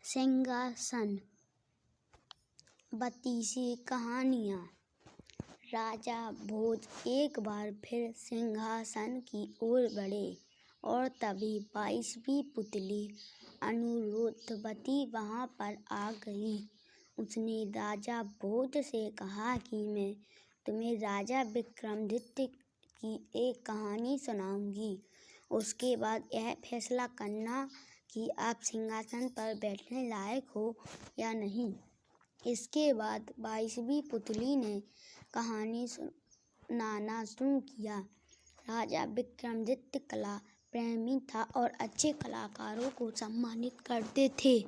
सिंहासन। 32 कहानियाँ। राजा भोज एक बार फिर सिंहासन की ओर बढ़े और तभी 22वीं पुतली अनुरुद्धवती वहाँ पर आ गई। उसने राजा भोज से कहा कि मैं तुम्हें राजा विक्रमादित्य की एक कहानी सुनाऊंगी। उसके बाद यह फैसला करना कि आप सिंहासन पर बैठने लायक हो या नहीं। इसके बाद 22वीं पुतली ने कहानी सुनाना शुरू किया। राजा विक्रमादित्य कला प्रेमी था और अच्छे कलाकारों को सम्मानित करते थे।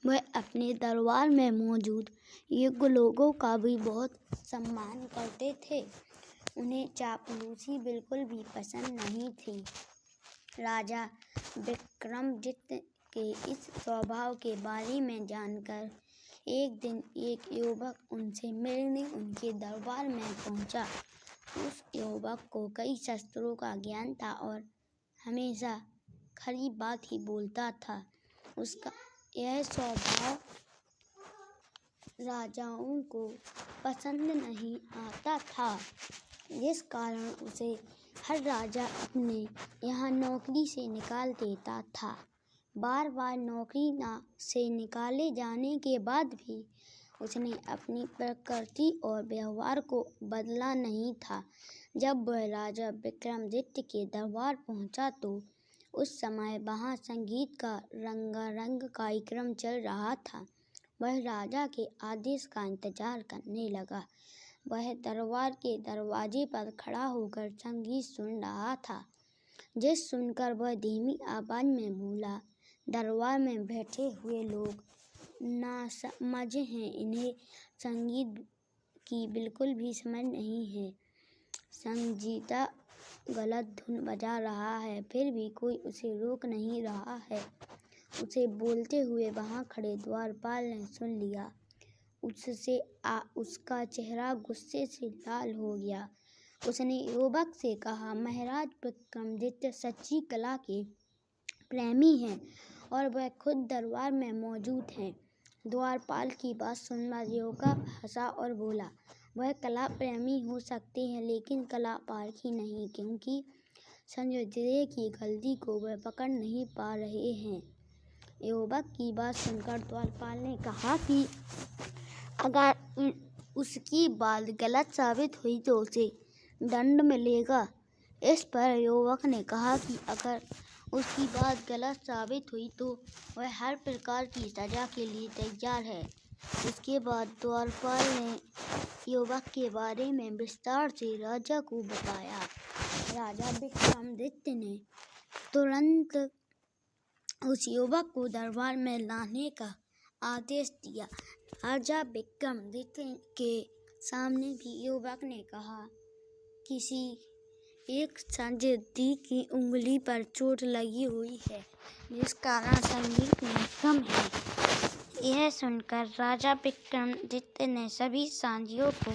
वह अपने दरबार में मौजूद योग्य लोगों का भी बहुत सम्मान करते थे। उन्हें चापलूसी बिल्कुल भी पसंद नहीं थी। राजा विक्रमादित्य के इस स्वभाव के बारे में जानकर एक दिन एक युवक उनसे मिलने उनके दरबार में पहुंचा। उस युवक को कई शस्त्रों का ज्ञान था और हमेशा खरी बात ही बोलता था। उसका यह स्वभाव राजाओं को पसंद नहीं आता था, जिस कारण उसे हर राजा अपने यहाँ नौकरी से निकाल देता था। बार बार नौकरी से निकाले जाने के बाद भी उसने अपनी प्रकृति और व्यवहार को बदला नहीं था। जब वह राजा विक्रमादित्य के दरबार पहुंचा तो उस समय वहां संगीत का रंगारंग कार्यक्रम चल रहा था। वह राजा के आदेश का इंतजार करने लगा। वह दरबार के दरवाजे पर खड़ा होकर संगीत सुन रहा था, जिस सुनकर वह धीमी आवाज में बोला, दरबार में बैठे हुए लोग नासमझ हैं। इन्हें संगीत की बिल्कुल भी समझ नहीं है। संगीता गलत धुन बजा रहा है, फिर भी कोई उसे रोक नहीं रहा है। उसे बोलते हुए वहां खड़े द्वारपाल ने सुन लिया। उसका चेहरा गुस्से से लाल हो गया। उसने युवक से कहा, महाराज विक्रमादित्य सच्ची कला के प्रेमी हैं और वह खुद दरबार में मौजूद हैं। द्वारपाल की बात सुनकर युवक हंसा और बोला, वह कला प्रेमी हो सकते हैं लेकिन कला पारखी नहीं, क्योंकि संजय की गलती को वह पकड़ नहीं पा रहे हैं। युवक की बात सुनकर द्वारपाल ने कहा कि अगर उसकी बात गलत साबित हुई तो उसे दंड मिलेगा। इस पर युवक ने कहा कि अगर उसकी बात गलत साबित हुई तो वह हर प्रकार की सजा के लिए तैयार है। इसके बाद द्वारपाल ने युवक के बारे में विस्तार से राजा को बताया। राजा विक्रमादित्य ने तुरंत उस युवक को दरबार में लाने का आदेश दिया। राजा विक्रमादित्य के सामने भी युवक ने कहा, किसी एक संजय की उंगली पर चोट लगी हुई है, जिस कारण संगीत में कम है। यह सुनकर राजा विक्रमादित्य ने सभी साजियों को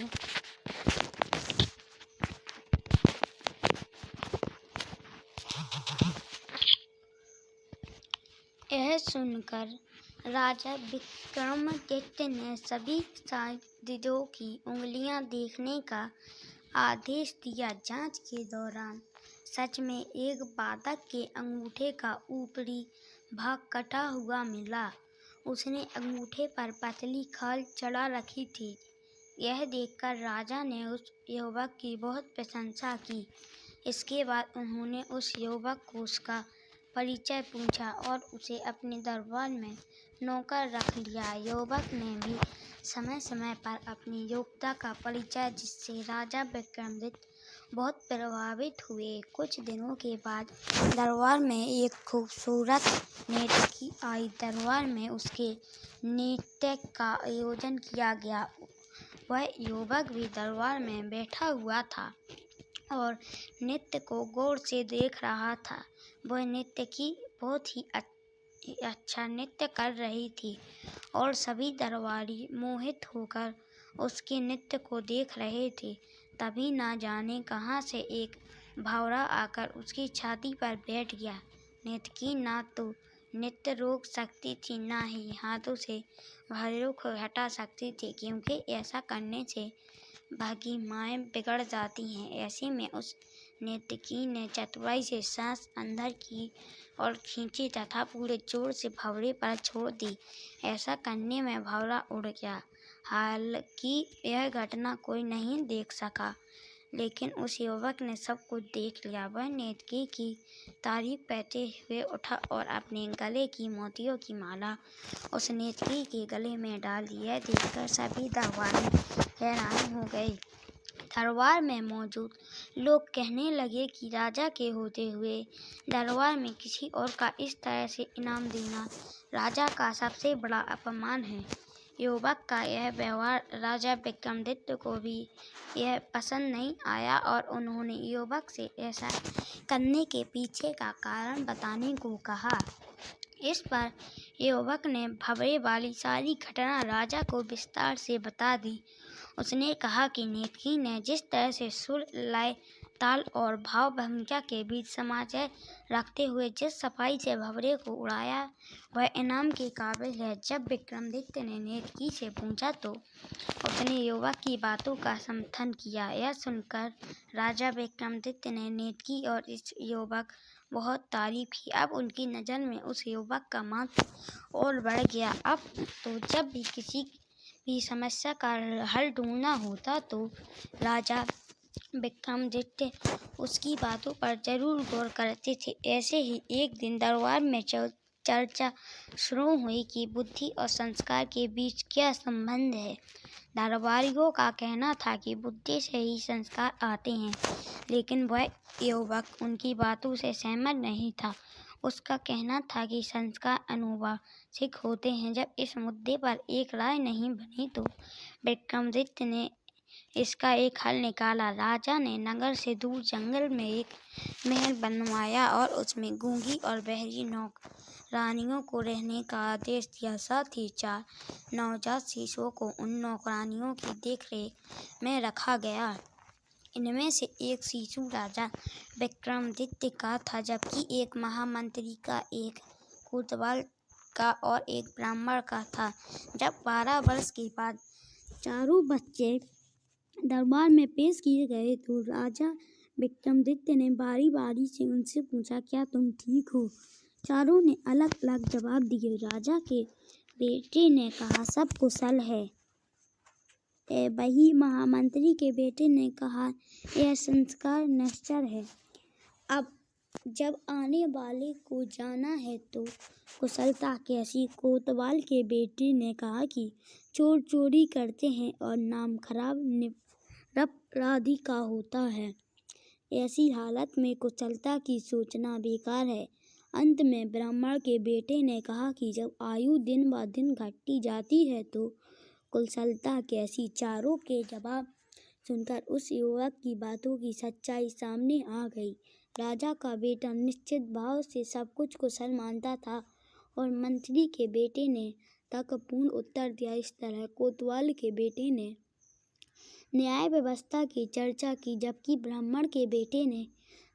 की उंगलियां देखने का आदेश दिया। जांच के दौरान सच में एक बाधक के अंगूठे का ऊपरी भाग कटा हुआ मिला। उसने अंगूठे पर पतली खाल चढ़ा रखी थी। यह देखकर राजा ने उस युवक की बहुत प्रशंसा की। इसके बाद उन्होंने उस युवक को उसका परिचय पूछा और उसे अपने दरबार में नौकर रख लिया। युवक ने भी समय समय पर अपनी योग्यता का परिचय, जिससे राजा विक्रमादित्य बहुत प्रभावित हुए। कुछ दिनों के बाद दरबार में एक खूबसूरत नर्तकी आई। दरबार में उसके नृत्य का आयोजन किया गया। वह युवक भी दरबार में बैठा हुआ था और नृत्य को गौर से देख रहा था। वह नर्तकी बहुत ही अच्छा नृत्य कर रही थी और सभी दरबारी मोहित होकर उसके नृत्य को देख रहे थे। तभी ना जाने कहां से एक भंवरा आकर उसकी छाती पर बैठ गया। नर्तकी ना तो नृत्य रोक सकती थी, ना ही हाथों से भवरों को हटा सकती थी, क्योंकि ऐसा करने से भंगिमाएं बिगड़ जाती हैं। ऐसे में उस नर्तकी ने चतुराई से सांस अंदर की और खींची तथा पूरे जोर से भंवरे पर छोड़ दी। ऐसा करने में भंवरा उड़ गया। हालांकि यह घटना कोई नहीं देख सका, लेकिन उस युवक ने सब कुछ देख लिया। वह नर्तकी की तारीफ करते हुए उठा और अपने गले की मोतियों की माला उस नर्तकी के गले में डाल दी। यह देखकर सभी दरबारी हैरान हो गए। दरबार में मौजूद लोग कहने लगे कि राजा के होते हुए दरबार में किसी और का इस तरह से इनाम देना राजा का सबसे बड़ा अपमान है। युवक का यह व्यवहार राजा विक्रमादित्य को भी यह पसंद नहीं आया और उन्होंने युवक से ऐसा करने के पीछे का कारण बताने को कहा। इस पर युवक ने भंवरे वाली सारी घटना राजा को विस्तार से बता दी। उसने कहा कि नर्तकी ने जिस तरह से सुर, लय, ताल और भाव भंगिमा के बीच समाजय रखते हुए जिस सफाई से भंवरे को उड़ाया, वह इनाम के काबिल है। जब विक्रमादित्य ने नर्तकी से पूछा तो उसने युवक की बातों का समर्थन किया। यह सुनकर राजा विक्रमादित्य ने नर्तकी और इस युवक बहुत तारीफ की। अब उनकी नज़र में उस युवक का महत्व और बढ़ गया। अब तो जब भी किसी भी समस्या का हल ढूंढना होता तो राजा विक्रमादित्य उसकी बातों पर जरूर गौर करते थे। ऐसे ही एक दिन दरबार में चर्चा शुरू हुई कि बुद्धि और संस्कार के बीच क्या संबंध है। दरबारियों का कहना था कि बुद्धि से ही संस्कार आते हैं, लेकिन वह युवक उनकी बातों से सहमत नहीं था। उसका कहना था कि संस्कार अनुवांशिक होते हैं। जब इस मुद्दे पर एक राय नहीं बनी तो विक्रमादित्य ने इसका एक हल निकाला। राजा ने नगर से दूर जंगल में एक महल बनवाया और उसमें गूंगी और बहरी नौकरानियों को रहने का आदेश दिया। साथ ही 4 नवजात शिशुओं को उन नौकरानियों की देखरेख में रखा गया। इनमें से एक शिशु राजा विक्रमादित्य का था, जबकि एक महामंत्री का, एक कोतवाल का और एक ब्राह्मण का था। जब 12 वर्ष के बाद चारों बच्चे दरबार में पेश किए गए तो राजा विक्रमादित्य ने बारी बारी से उनसे पूछा, क्या तुम ठीक हो? चारों ने अलग अलग जवाब दिए। राजा के बेटे ने कहा, सब कुशल है। वही महामंत्री के बेटे ने कहा, यह संस्कार नश्वर है। अब जब आने वाले को जाना है तो कुशलता कैसी? कोतवाल के बेटे ने कहा कि चोर चोरी करते हैं और नाम खराब निरपराधी का होता है। ऐसी हालत में कुशलता की सोचना बेकार है। अंत में ब्राह्मण के बेटे ने कहा कि जब आयु दिन ब दिन घटती जाती है तो कुशलता कैसी? चारों के जवाब सुनकर उस युवक की बातों की सच्चाई सामने आ गई। राजा का बेटा निश्चित भाव से सब कुछ कुशल मानता था और मंत्री के बेटे ने तर्कपूर्ण उत्तर दिया। इस तरह कोतवाल के बेटे ने न्याय व्यवस्था की चर्चा की, जबकि ब्राह्मण के बेटे ने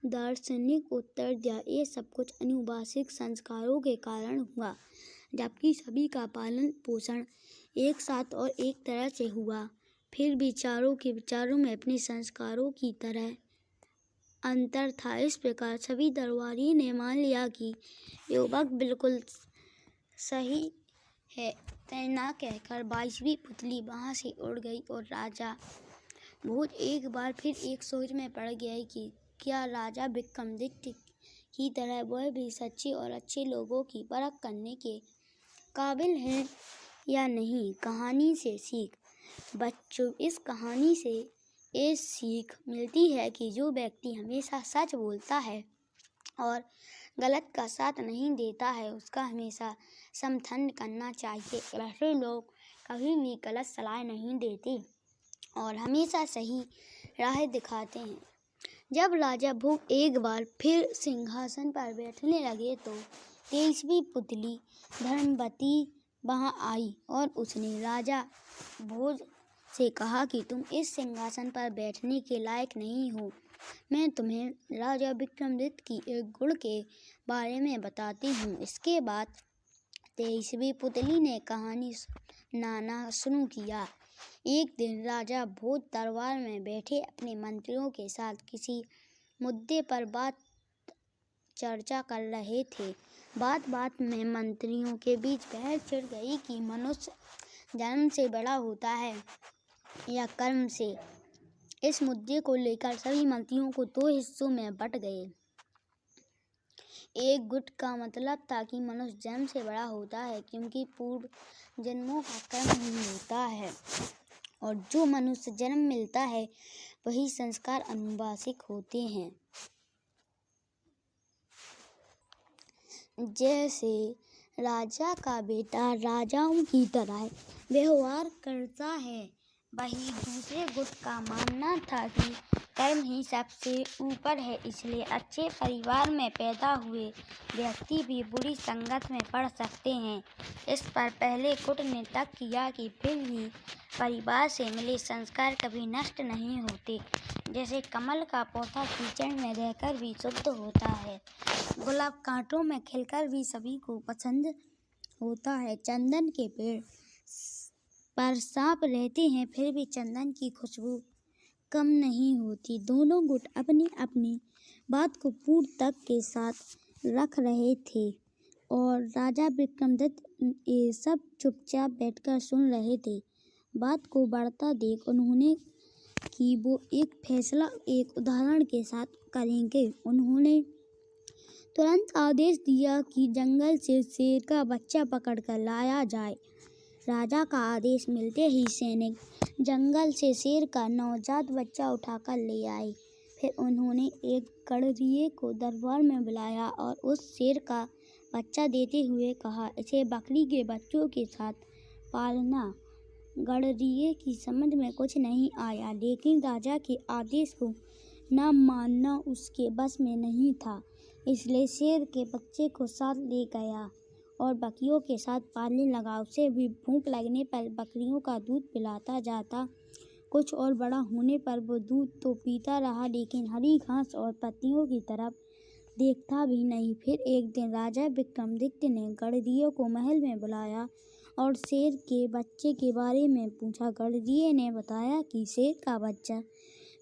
दार्शनिक उत्तर दिया। ये सब कुछ अनुवांशिक संस्कारों के कारण हुआ, जबकि सभी का पालन पोषण एक साथ और एक तरह से हुआ। फिर भी चारों के विचारों में अपने संस्कारों की तरह अंतर था। इस प्रकार सभी दरबारी ने मान लिया कि युवक बिल्कुल सही है। तैना कहकर 22वीं पुतली वहां से उड़ गई और राजा भोज एक बार फिर एक सोच में पड़ गया कि क्या राजा विक्रमादित्य की तरह वह भी सच्चे और अच्छे लोगों की परख करने के काबिल है या नहीं। कहानी से सीख। बच्चों, इस कहानी से ये सीख मिलती है कि जो व्यक्ति हमेशा सच बोलता है और गलत का साथ नहीं देता है, उसका हमेशा समर्थन करना चाहिए। ऐसे लोग कभी भी गलत सलाह नहीं देते और हमेशा सही राह दिखाते हैं। जब राजा भोज एक बार फिर सिंहासन पर बैठने लगे तो 23वीं पुतली धर्मवती वहां आई और उसने राजा भोज से कहा कि तुम इस सिंहासन पर बैठने के लायक नहीं हो। मैं तुम्हें राजा विक्रमादित्य की एक गुण के बारे में बताती हूँ। इसके बाद 23वीं पुतली ने कहानी सुनाना शुरू किया। एक दिन राजा भोज दरबार में बैठे अपने मंत्रियों के साथ किसी मुद्दे पर चर्चा कर रहे थे। बात बात में मंत्रियों के बीच बहस छिड़ गई कि मनुष्य जन्म से बड़ा होता है या कर्म से। इस मुद्दे को लेकर सभी मंत्रियों को 2 हिस्सों में बंट गए। एक गुट का मतलब था कि मनुष्य जन्म से बड़ा होता है क्योंकि पूर्व जन्मों का कर्म ही होता है, और जो मनुष्य जन्म मिलता है वही संस्कार आनुवंशिक होते हैं। जैसे राजा का बेटा राजाओं की तरह व्यवहार करता है, वही दूसरे गुट का मानना था कि कर्म ही सबसे ऊपर है, इसलिए अच्छे परिवार में पैदा हुए व्यक्ति भी बुरी संगत में पड़ सकते हैं। इस पर पहले गुट ने तर्क किया कि फिर भी परिवार से मिले संस्कार कभी नष्ट नहीं होते। जैसे कमल का पौधा कीचड़ में रहकर भी शुद्ध होता है, गुलाब कांटों में खिलकर भी सभी को पसंद होता है, चंदन के पेड़ पर सांप रहते हैं फिर भी चंदन की खुशबू कम नहीं होती। दोनों गुट अपनी अपनी बात को पूर्ण तर्क के साथ रख रहे थे और राजा विक्रमादित्य ये सब चुपचाप बैठकर सुन रहे थे। बात को बढ़ता देख उन्होंने कि वो एक फैसला एक उदाहरण के साथ करेंगे। उन्होंने तुरंत आदेश दिया कि जंगल से शेर का बच्चा पकड़कर लाया जाए। राजा का आदेश मिलते ही सैनिक जंगल से शेर का नवजात बच्चा उठाकर ले आए। फिर उन्होंने एक गडरिये को दरबार में बुलाया और उस शेर का बच्चा देते हुए कहा, इसे बकरी के बच्चों के साथ पालना। गडरिये की समझ में कुछ नहीं आया, लेकिन राजा के आदेश को न मानना उसके बस में नहीं था, इसलिए शेर के बच्चे को साथ ले गया और बकरियों के साथ पालने लगा। उसे भी भूख लगने पर बकरियों का दूध पिलाता जाता। कुछ और बड़ा होने पर वो दूध तो पीता रहा, लेकिन हरी घास और पत्तियों की तरफ देखता भी नहीं। फिर एक दिन राजा विक्रमादित्य ने गडरिये को महल में बुलाया और शेर के बच्चे के बारे में पूछा। गडरिये ने बताया कि शेर का बच्चा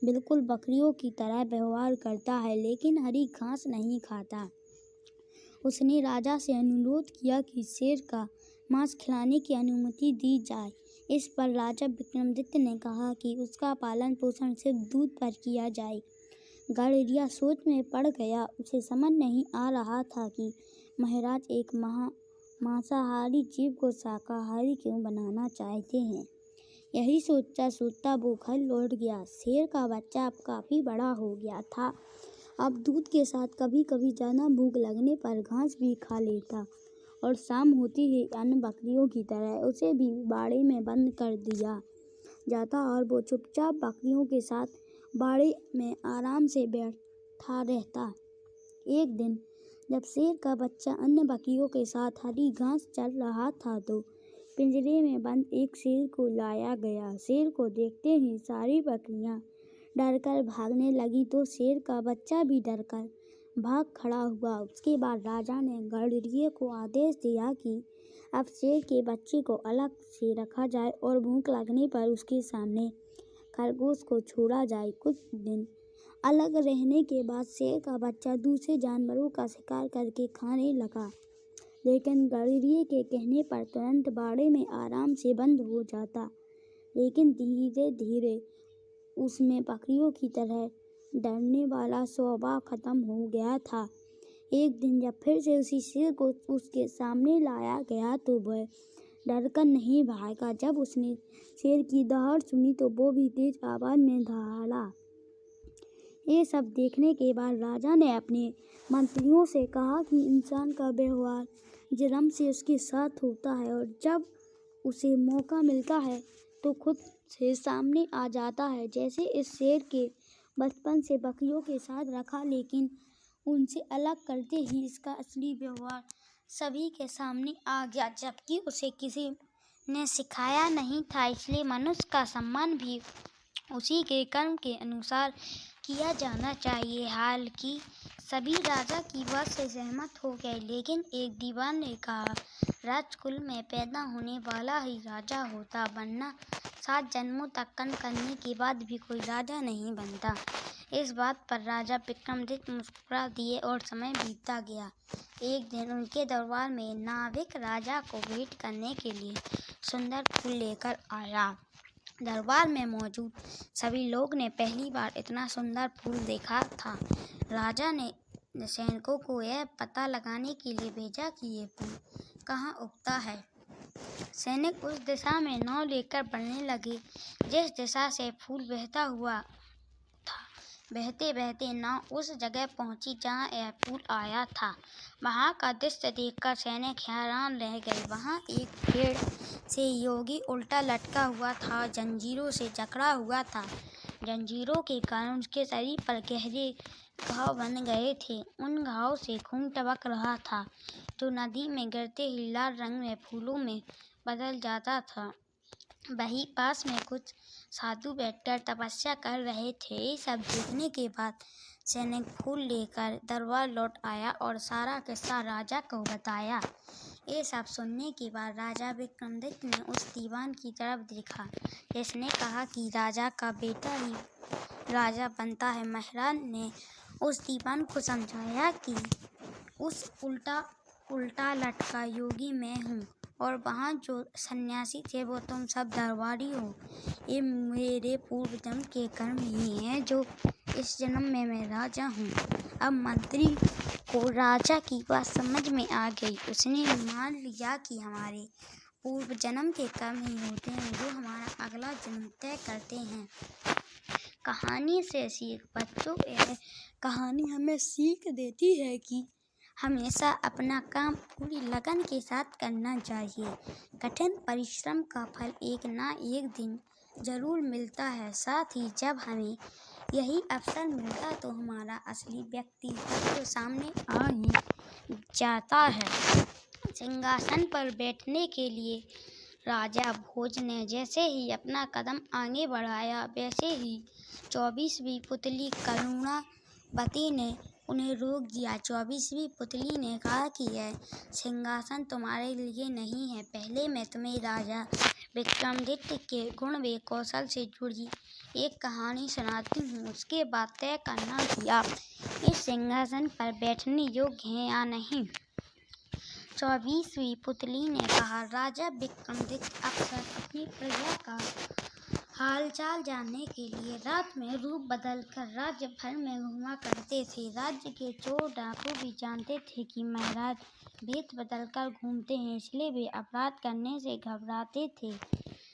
बिल्कुल बकरियों की तरह व्यवहार करता है, लेकिन हरी घास नहीं खाता। उसने राजा से अनुरोध किया कि शेर का मांस खिलाने की अनुमति दी जाए। इस पर राजा विक्रमादित्य ने कहा कि उसका पालन पोषण सिर्फ दूध पर किया जाए। गडरिया सोच में पड़ गया। उसे समझ नहीं आ रहा था कि महाराज एक मांसाहारी जीव को शाकाहारी क्यों बनाना चाहते हैं। यही सोचता सोचता वो घर लौट गया। शेर का बच्चा अब काफ़ी बड़ा हो गया था। अब दूध के साथ कभी कभी ज़्यादा भूख लगने पर घास भी खा लेता और शाम होती ही अन्य बकरियों की तरह उसे भी बाड़े में बंद कर दिया जाता और वो चुपचाप बकरियों के साथ बाड़े में आराम से बैठा रहता। एक दिन जब शेर का बच्चा अन्य बकरियों के साथ हरी घास चल रहा था तो पिंजरे में बंद एक शेर को लाया गया। शेर को देखते ही सारी बकरियां डरकर भागने लगी तो शेर का बच्चा भी डरकर भाग खड़ा हुआ। उसके बाद राजा ने गडरिये को आदेश दिया कि अब शेर के बच्चे को अलग से रखा जाए और भूख लगने पर उसके सामने खरगोश को छोड़ा जाए। कुछ दिन अलग रहने के बाद शेर का बच्चा दूसरे जानवरों का शिकार करके खाने लगा, लेकिन गडरिये के कहने पर तुरंत बाड़े में आराम से बंद हो जाता। लेकिन धीरे धीरे उसमें बकरियों की तरह डरने वाला स्वभाव खत्म हो गया था। एक दिन जब फिर से उसी शेर को उसके सामने लाया गया तो वह डरकर नहीं भागा। जब उसने शेर की दहाड़ सुनी तो वो भी तेज आवाज में दहाड़ा। ये सब देखने के बाद राजा ने अपने मंत्रियों से कहा कि इंसान का व्यवहार जन्म से उसके साथ होता है और जब उसे मौका मिलता है तो खुद से सामने आ जाता है। जैसे इस शेर के बचपन से बकरियों के साथ रखा, लेकिन उनसे अलग करते ही इसका असली व्यवहार सभी के सामने आ गया, जबकि उसे किसी ने सिखाया नहीं था। इसलिए मनुष्य का सम्मान भी उसी के कर्म के अनुसार किया जाना चाहिए। हालांकि सभी राजा की बात से सहमत हो गए, लेकिन एक दीवान ने कहा, राजकुल में पैदा होने वाला ही राजा होता, वरना 7 जन्मों तक कर्म करने के बाद भी कोई राजा नहीं बनता। इस बात पर राजा विक्रमादित्य मुस्कुरा दिए और समय बीतता गया। एक दिन उनके दरबार में नाविक राजा को भेंट करने के लिए सुंदर फूल लेकर आया। दरबार में मौजूद सभी लोग ने पहली बार इतना सुंदर फूल देखा था। राजा ने सैनिकों को यह पता लगाने के लिए भेजा कि ये फूल कहाँ उगता है। सैनिक उस दिशा में नाव लेकर बढ़ने लगे जिस दिशा से फूल बहता हुआ था। बहते बहते नाव उस जगह पहुंची जहाँ यह फूल आया था। वहाँ का दृश्य देखकर सैनिक हैरान रह गए। वहाँ एक पेड़ से योगी उल्टा लटका हुआ था, जंजीरों से जकड़ा हुआ था। जंजीरों के कारण उसके शरीर पर गहरे घाव बन गए थे। उन घाव से खून टपक रहा था, जो नदी में गिरते ही लाल रंग में फूलों में बदल जाता था। वहीं पास में कुछ साधु बैठकर तपस्या कर रहे थे। सब देखने के बाद सैनिक फूल लेकर दरबार लौट आया और सारा किस्सा राजा को बताया। ये सब सुनने के बाद राजा विक्रमादित्य ने उस दीवान की तरफ देखा जिसने कहा कि राजा का बेटा ही राजा बनता है। महाराज ने उस दीवान को समझाया कि उस उल्टा लटका योगी मैं हूँ और वहाँ जो सन्यासी थे वो तुम सब दरबारी हो। ये मेरे पूर्व जन्म के कर्म ही हैं जो इस जन्म में मैं राजा हूँ। अब मंत्री को राजा की बात समझ में आ गई। उसने मान लिया कि हमारे पूर्व जन्म के कर्म ही होते हैं जो हमारा अगला जन्म तय करते हैं। कहानी से सीख बच्चों, यह कहानी हमें सीख देती है कि हमेशा अपना काम पूरी लगन के साथ करना चाहिए। कठिन परिश्रम का फल एक ना एक दिन जरूर मिलता है। साथ ही जब हमें यही अवसर मिलता तो हमारा असली व्यक्तित्व सामने आ ही जाता है। सिंहासन पर बैठने के लिए राजा भोज ने जैसे ही अपना कदम आगे बढ़ाया, वैसे ही 24वीं पुतली करुणावती ने उन्हें रोक दिया। 24वीं पुतली ने कहा कि यह सिंहासन तुम्हारे लिए नहीं है। पहले मैं तुम्हें राजा विक्रमादित्य के गुण व कौशल से जुड़ी एक कहानी सुनाती हूँ, उसके बाद तय करना कि आप इस सिंहासन पर बैठने योग्य हैं या नहीं। 24वीं पुतली ने कहा, राजा विक्रमादित्य अक्सर अपनी प्रजा का हालचाल जानने के लिए रात में रूप बदलकर राज्य भर में घूमा करते थे। राज्य के चोर डाकू भी जानते थे कि महाराज भेष बदलकर घूमते हैं, इसलिए वे अपराध करने से घबराते थे।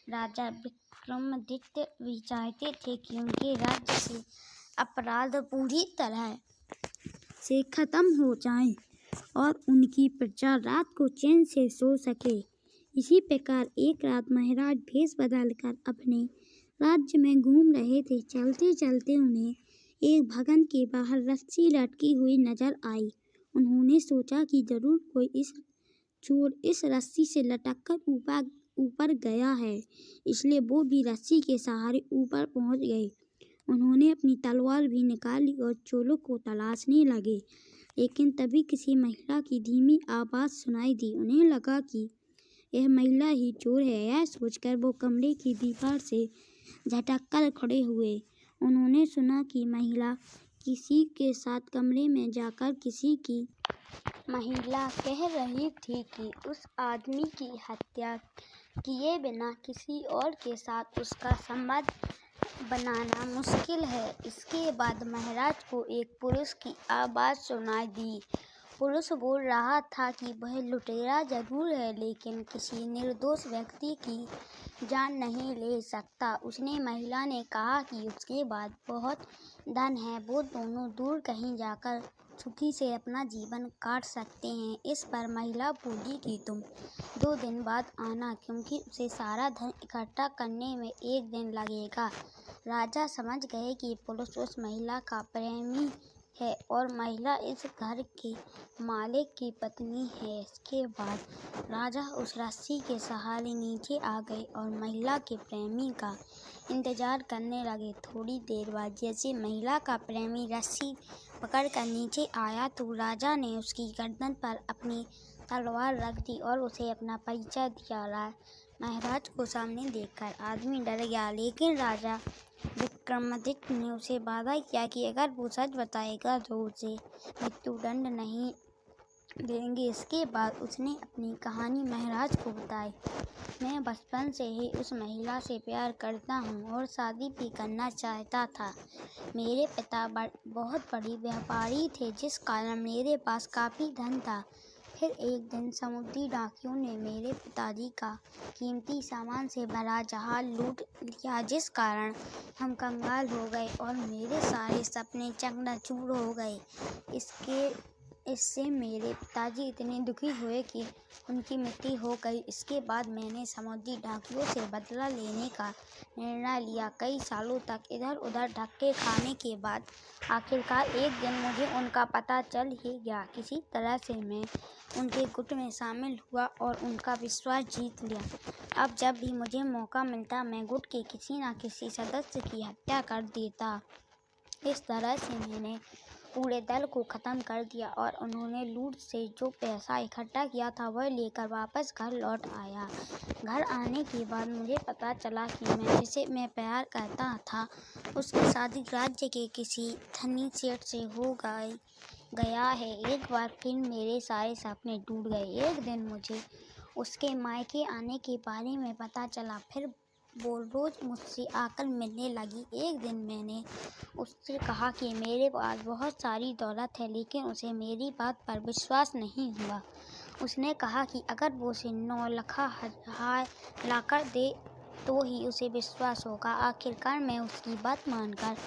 राजा विक्रमादित्य भी चाहते थे कि उनके राज्य से अपराध पूरी तरह से खत्म हो जाए और उनकी प्रजा रात को चैन से सो सके। इसी प्रकार एक रात महाराज भेष बदलकर अपने राज्य में घूम रहे थे। चलते चलते उन्हें एक भवन के बाहर रस्सी लटकी हुई नजर आई। उन्होंने सोचा कि जरूर कोई चोर इस रस्सी से लटककर ऊपर गया है, इसलिए वो भी रस्सी के सहारे ऊपर पहुंच गए। उन्होंने अपनी तलवार भी निकाली और चोरों को तलाशने लगे, लेकिन तभी किसी महिला की धीमी आवाज़ सुनाई दी। उन्हें लगा कि यह महिला ही चोर है। यह सोचकर वो कमरे की दीवार से झटक कर खड़े हुए। उन्होंने सुना कि महिला किसी के साथ कमरे में जाकर महिला कह रही थी कि उस आदमी की हत्या किए बिना किसी और के साथ उसका संबंध बनाना मुश्किल है। इसके बाद महाराज को एक पुरुष की आवाज़ सुनाई दी। पुरुष बोल रहा था कि वह लुटेरा जरूर है, लेकिन किसी निर्दोष व्यक्ति की जान नहीं ले सकता। उसने महिला ने कहा कि उसके बाद बहुत धन है, वो दोनों दूर कहीं जाकर सुखी से अपना जीवन काट सकते हैं। इस पर महिला बोली कि तुम 2 दिन बाद आना, क्योंकि उसे सारा धन इकट्ठा करने में 1 दिन लगेगा। राजा समझ गए कि पुरुष उस महिला का प्रेमी है और महिला इस घर के मालिक की पत्नी है। इसके बाद राजा उस रस्सी के सहारे नीचे आ गए और महिला के प्रेमी का इंतजार करने लगे। थोड़ी देर बाद जैसे महिला का प्रेमी रस्सी पकड़कर नीचे आया तो राजा ने उसकी गर्दन पर अपनी तलवार रख दी और उसे अपना परिचय दिया। महाराज को सामने देखकर आदमी डर गया, लेकिन राजा विक्रमादित्य ने उसे वादा किया कि अगर वो सच बताएगा तो उसे मृत्युदंड नहीं देंगे। इसके बाद उसने अपनी कहानी महाराज को बताई। मैं बचपन से ही उस महिला से प्यार करता हूँ और शादी भी करना चाहता था। मेरे पिता बहुत बड़े व्यापारी थे, जिस कारण मेरे पास काफ़ी धन था। फिर एक दिन समुद्री डाकियों ने मेरे पिताजी का कीमती सामान से भरा जहाज लूट लिया, जिस कारण हम कंगाल हो गए और मेरे सारे सपने चकनाचूर हो गए। इससे मेरे पिताजी इतने दुखी हुए कि उनकी मृत्यु हो गई। इसके बाद मैंने समुद्री डाकियों से बदला लेने का निर्णय लिया। कई सालों तक इधर उधर धक्के खाने के बाद आखिरकार एक दिन मुझे उनका पता चल ही गया। किसी तरह से मैं उनके गुट में शामिल हुआ और उनका विश्वास जीत लिया। अब जब भी मुझे मौका मिलता मैं गुट के किसी न किसी सदस्य की हत्या कर देता। इस तरह से मैंने पूरे दल को ख़त्म कर दिया और उन्होंने लूट से जो पैसा इकट्ठा किया था वह लेकर वापस घर लौट आया। घर आने के बाद मुझे पता चला कि मैं जिसे मैं प्यार करता था उसकी शादी राज्य के किसी धनी सेठ से हो गया है। एक बार फिर मेरे सारे सपने टूट गए। एक दिन मुझे उसके मायके आने के बारे में पता चला। फिर वो रोज़ मुझसे आकर मिलने लगी। एक दिन मैंने उससे कहा कि मेरे पास बहुत सारी दौलत है, लेकिन उसे मेरी बात पर विश्वास नहीं हुआ। उसने कहा कि अगर वो उसे 9 लाख हार लाकर दे तो ही उसे विश्वास होगा। आखिरकार मैं उसकी बात मानकर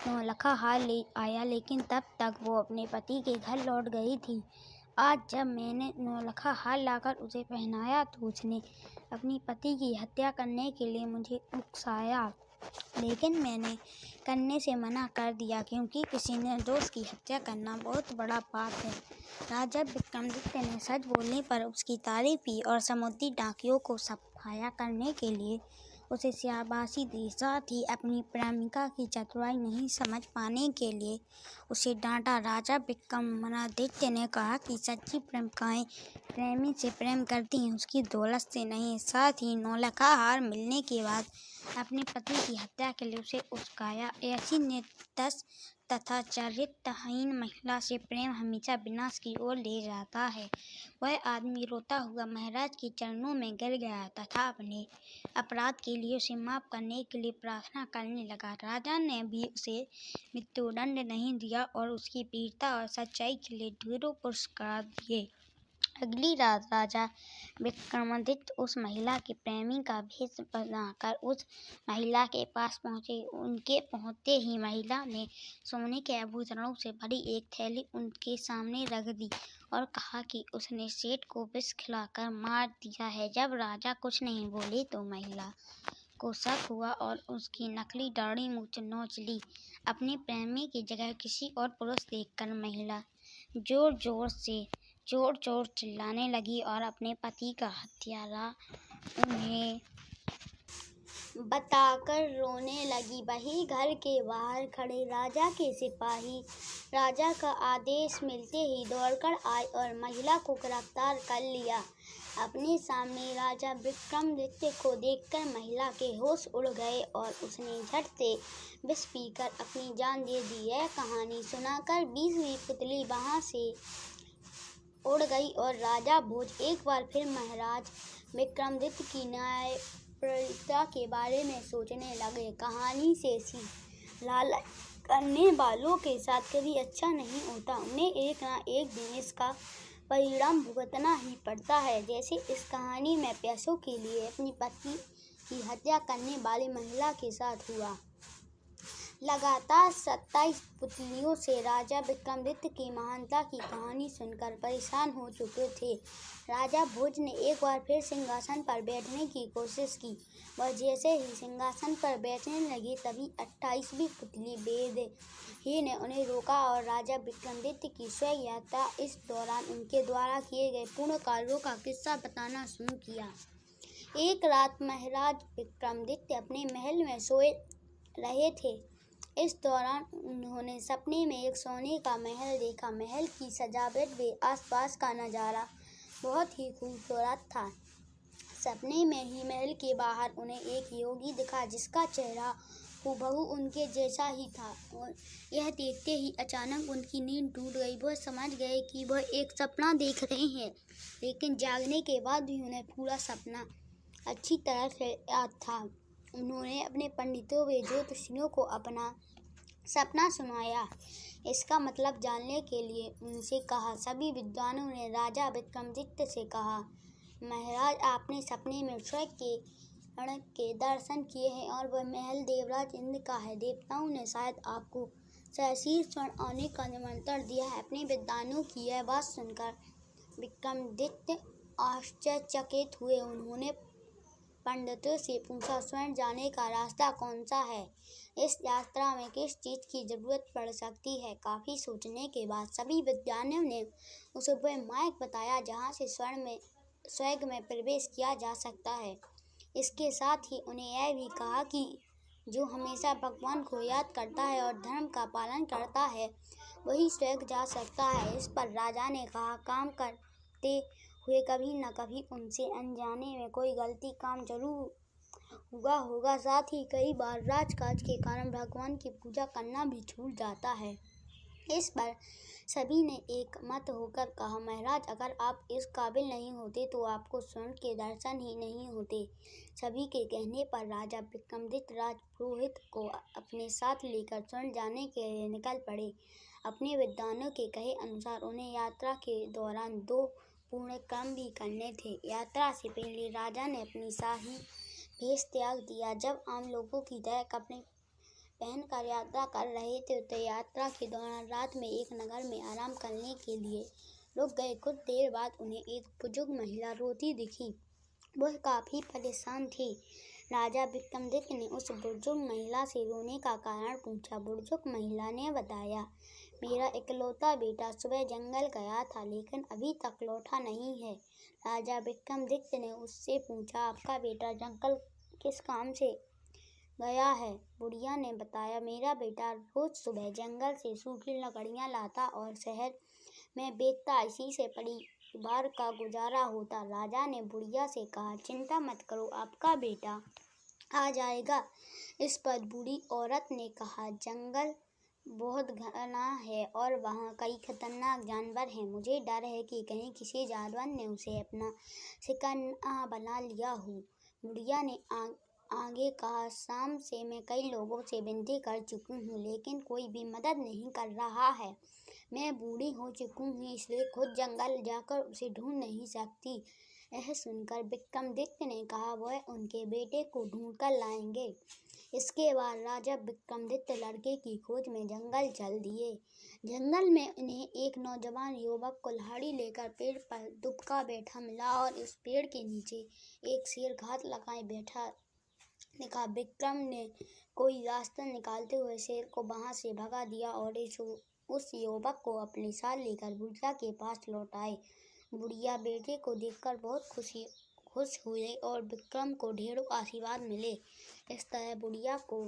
9 लाख हार ले आया, लेकिन तब तक वो अपने पति के घर लौट गई थी। आज जब मैंने 9 लाख हार लाकर उसे पहनाया तो उसने अपनी पति की हत्या करने के लिए मुझे उकसाया, लेकिन मैंने करने से मना कर दिया, क्योंकि किसी निर्दोष की हत्या करना बहुत बड़ा पाप है। राजा विक्रमादित्य ने सच बोलने पर उसकी तारीफ की और समुद्री डाकियों को सफाया करने के लिए उसे शाबाशी दी। साथ ही अपनी प्रेमिका की चतुराई नहीं समझ पाने के लिए उसे डांटा। राजा विक्रमादित्य ने कहा कि सच्ची प्रेमिकाएं प्रेमी से प्रेम करती हैं, उसकी दौलत से नहीं। साथ ही 9 लाख हार मिलने के बाद अपने पति की हत्या के लिए उसे उकसाया। ऐसी निर्दयी तथा चरित्रहीन महिला से प्रेम हमेशा विनाश की ओर ले जाता है। वह आदमी रोता हुआ महाराज के चरणों में गिर गया तथा अपने अपराध के लिए उसे माफ करने के लिए प्रार्थना करने लगा। राजा ने भी उसे मृत्युदंड नहीं दिया और उसकी वीरता और सच्चाई के लिए ढेरों पुरस्कार दिए। अगली रात राजा विक्रमादित्य उस महिला के प्रेमी का भेष बनाकर उस महिला के पास पहुंचे। उनके पहुंचते ही महिला ने सोने के आभूषणों से भरी एक थैली उनके सामने रख दी और कहा कि उसने सेठ को विष खिलाकर मार दिया है। जब राजा कुछ नहीं बोले तो महिला को शक हुआ और उसकी नकली दाढ़ी मूंछ नोच ली। अपने प्रेमी की जगह किसी और पुरुष देखकर महिला जोर जोर चिल्लाने लगी और अपने पति का हत्यारा उन्हें बताकर रोने लगी। वहीं घर के बाहर खड़े राजा के सिपाही राजा का आदेश मिलते ही दौड़कर आए और महिला को गिरफ्तार कर लिया। अपने सामने राजा विक्रमादित्य को देखकर महिला के होश उड़ गए और उसने झट से विष पीकर अपनी जान दे दी। यह कहानी सुनाकर 20वीं पुतली वहां से उड़ गई और राजा भोज एक बार फिर महाराज विक्रमादित्य की न्यायप्रियता के बारे में सोचने लगे। कहानी से सीख, लालच करने वालों के साथ कभी अच्छा नहीं होता। उन्हें एक ना एक दिन इसका परिणाम भुगतना ही पड़ता है, जैसे इस कहानी में पैसों के लिए अपनी पति की हत्या करने वाली महिला के साथ हुआ। लगातार 27 पुतलियों से राजा विक्रमादित्य की महानता की कहानी सुनकर परेशान हो चुके थे। राजा भोज ने एक बार फिर सिंहासन पर बैठने की कोशिश की। वह जैसे ही सिंहासन पर बैठने लगे तभी 28वीं पुतली बेदही ने उन्हें रोका और राजा विक्रमादित्य की स्वर्ग यात्रा, इस दौरान उनके द्वारा किए गए पूर्ण कार्यों का किस्सा बताना शुरू किया। एक रात महाराज विक्रमादित्य अपने महल में सोए रहे थे। इस दौरान उन्होंने सपने में एक सोने का महल देखा। महल की सजावट व आसपास का नज़ारा बहुत ही खूबसूरत था। सपने में ही महल के बाहर उन्हें एक योगी दिखा जिसका चेहरा हूबहू उनके जैसा ही था और यह देखते ही अचानक उनकी नींद टूट गई। वह समझ गए कि वह एक सपना देख रहे हैं, लेकिन जागने के बाद भी उन्हें पूरा सपना अच्छी तरह से याद था। उन्होंने अपने पंडितों व ज्योतिषियों को अपना सपना सुनाया। इसका मतलब जानने के लिए उनसे कहा। सभी विद्वानों ने राजा विक्रमादित्य से कहा, महाराज, आपने सपने में स्वर्ग के दर्शन किए हैं और वह महल देवराज इंद्र का है। देवताओं ने शायद आपको सहसी स्वर्ण आने का निमंत्रण दिया है। अपने विद्वानों की यह बात सुनकर विक्रमादित्य आश्चर्यचकित हुए। उन्होंने पंडितों से पूछा, स्वर्ण जाने का रास्ता कौन सा है? इस यात्रा में किस चीज़ की जरूरत पड़ सकती है? काफ़ी सोचने के बाद सभी विद्वानों ने उसे वह मार्ग बताया जहाँ से स्वर्ग में प्रवेश किया जा सकता है। इसके साथ ही उन्हें यह भी कहा कि जो हमेशा भगवान को याद करता है और धर्म का पालन करता है वही स्वर्ग जा सकता है। इस पर राजा ने कहा, काम करते हुए कभी न कभी उनसे अनजाने में कोई गलती काम जरूर हुआ होगा। साथ ही कई बार राजकाज के कारण भगवान की पूजा करना भी छूट जाता है। इस पर सभी ने एक मत होकर कहा, महाराज, अगर आप इस काबिल नहीं होते तो आपको स्वर्ण के दर्शन ही नहीं होते। सभी के कहने पर राजा विक्रमादित्य राजपुरोहित को अपने साथ लेकर स्वर्ण जाने के लिए निकल पड़े। अपने विद्वानों के कहे अनुसार उन्हें यात्रा के दौरान 2 पूर्ण कर्म भी करने थे। यात्रा से पहले राजा ने अपनी शाही भेष त्याग दिया। जब आम लोगों की तरह कपड़े पहनकर यात्रा कर रहे थे तो यात्रा के दौरान रात में एक नगर में आराम करने के लिए रुक गए। कुछ देर बाद उन्हें एक बुजुर्ग महिला रोती दिखी। वह काफ़ी परेशान थी। राजा विक्रमादित्य ने उस बुजुर्ग महिला से रोने का कारण पूछा। बुजुर्ग महिला ने बताया, मेरा इकलौता बेटा सुबह जंगल गया था लेकिन अभी तक लौटा नहीं है। राजा विक्रमादित्य ने उससे पूछा, आपका बेटा जंगल किस काम से गया है? बुढ़िया ने बताया, मेरा बेटा रोज सुबह जंगल से सूखी लकड़ियाँ लाता और शहर में बेचता, इसी से परिवार का गुजारा होता। राजा ने बुढ़िया से कहा, चिंता मत करो, आपका बेटा आ जाएगा। इस पर बूढ़ी औरत ने कहा, जंगल बहुत घना है और वहाँ कई खतरनाक जानवर हैं। मुझे डर है कि कहीं किसी जानवर ने उसे अपना शिकंजा बना लिया हो। बुढ़िया ने आगे कहा, शाम से मैं कई लोगों से विनती कर चुकी हूँ लेकिन कोई भी मदद नहीं कर रहा है। मैं बूढ़ी हो चुकी हूँ इसलिए खुद जंगल जाकर उसे ढूंढ नहीं सकती। यह सुनकर विक्रमादित्य ने कहा, वह उनके बेटे को ढूंढ कर लाएंगे। इसके बाद राजा विक्रमादित्य लड़के की खोज में जंगल चल दिए। जंगल में उन्हें एक नौजवान युवक कुल्हाड़ी लेकर पेड़ पर दुबका बैठा मिला और इस पेड़ के नीचे एक शेर घात लगाए बैठा दिखा। विक्रम ने कोई रास्ता निकालते हुए शेर को वहां से भगा दिया और उस युवक को अपने साथ लेकर बुढ़िया के पास लौट आए। बुढ़िया बेटे को देखकर बहुत खुश हुई और विक्रम को ढेरों आशीर्वाद मिले। इस तरह बुढ़िया को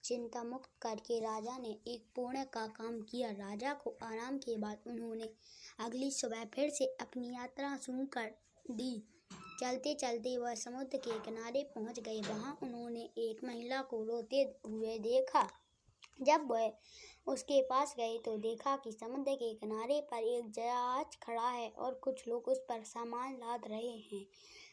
चिंता मुक्त करके राजा ने एक पुण्य का काम किया। राजा को आराम के बाद उन्होंने अगली सुबह फिर से अपनी यात्रा शुरू कर दी। चलते चलते वह समुद्र के किनारे पहुंच गए। वहां उन्होंने एक महिला को रोते हुए देखा। जब वह उसके पास गए तो देखा कि समुद्र के किनारे पर एक जहाज खड़ा है और कुछ लोग उस पर सामान लाद रहे हैं।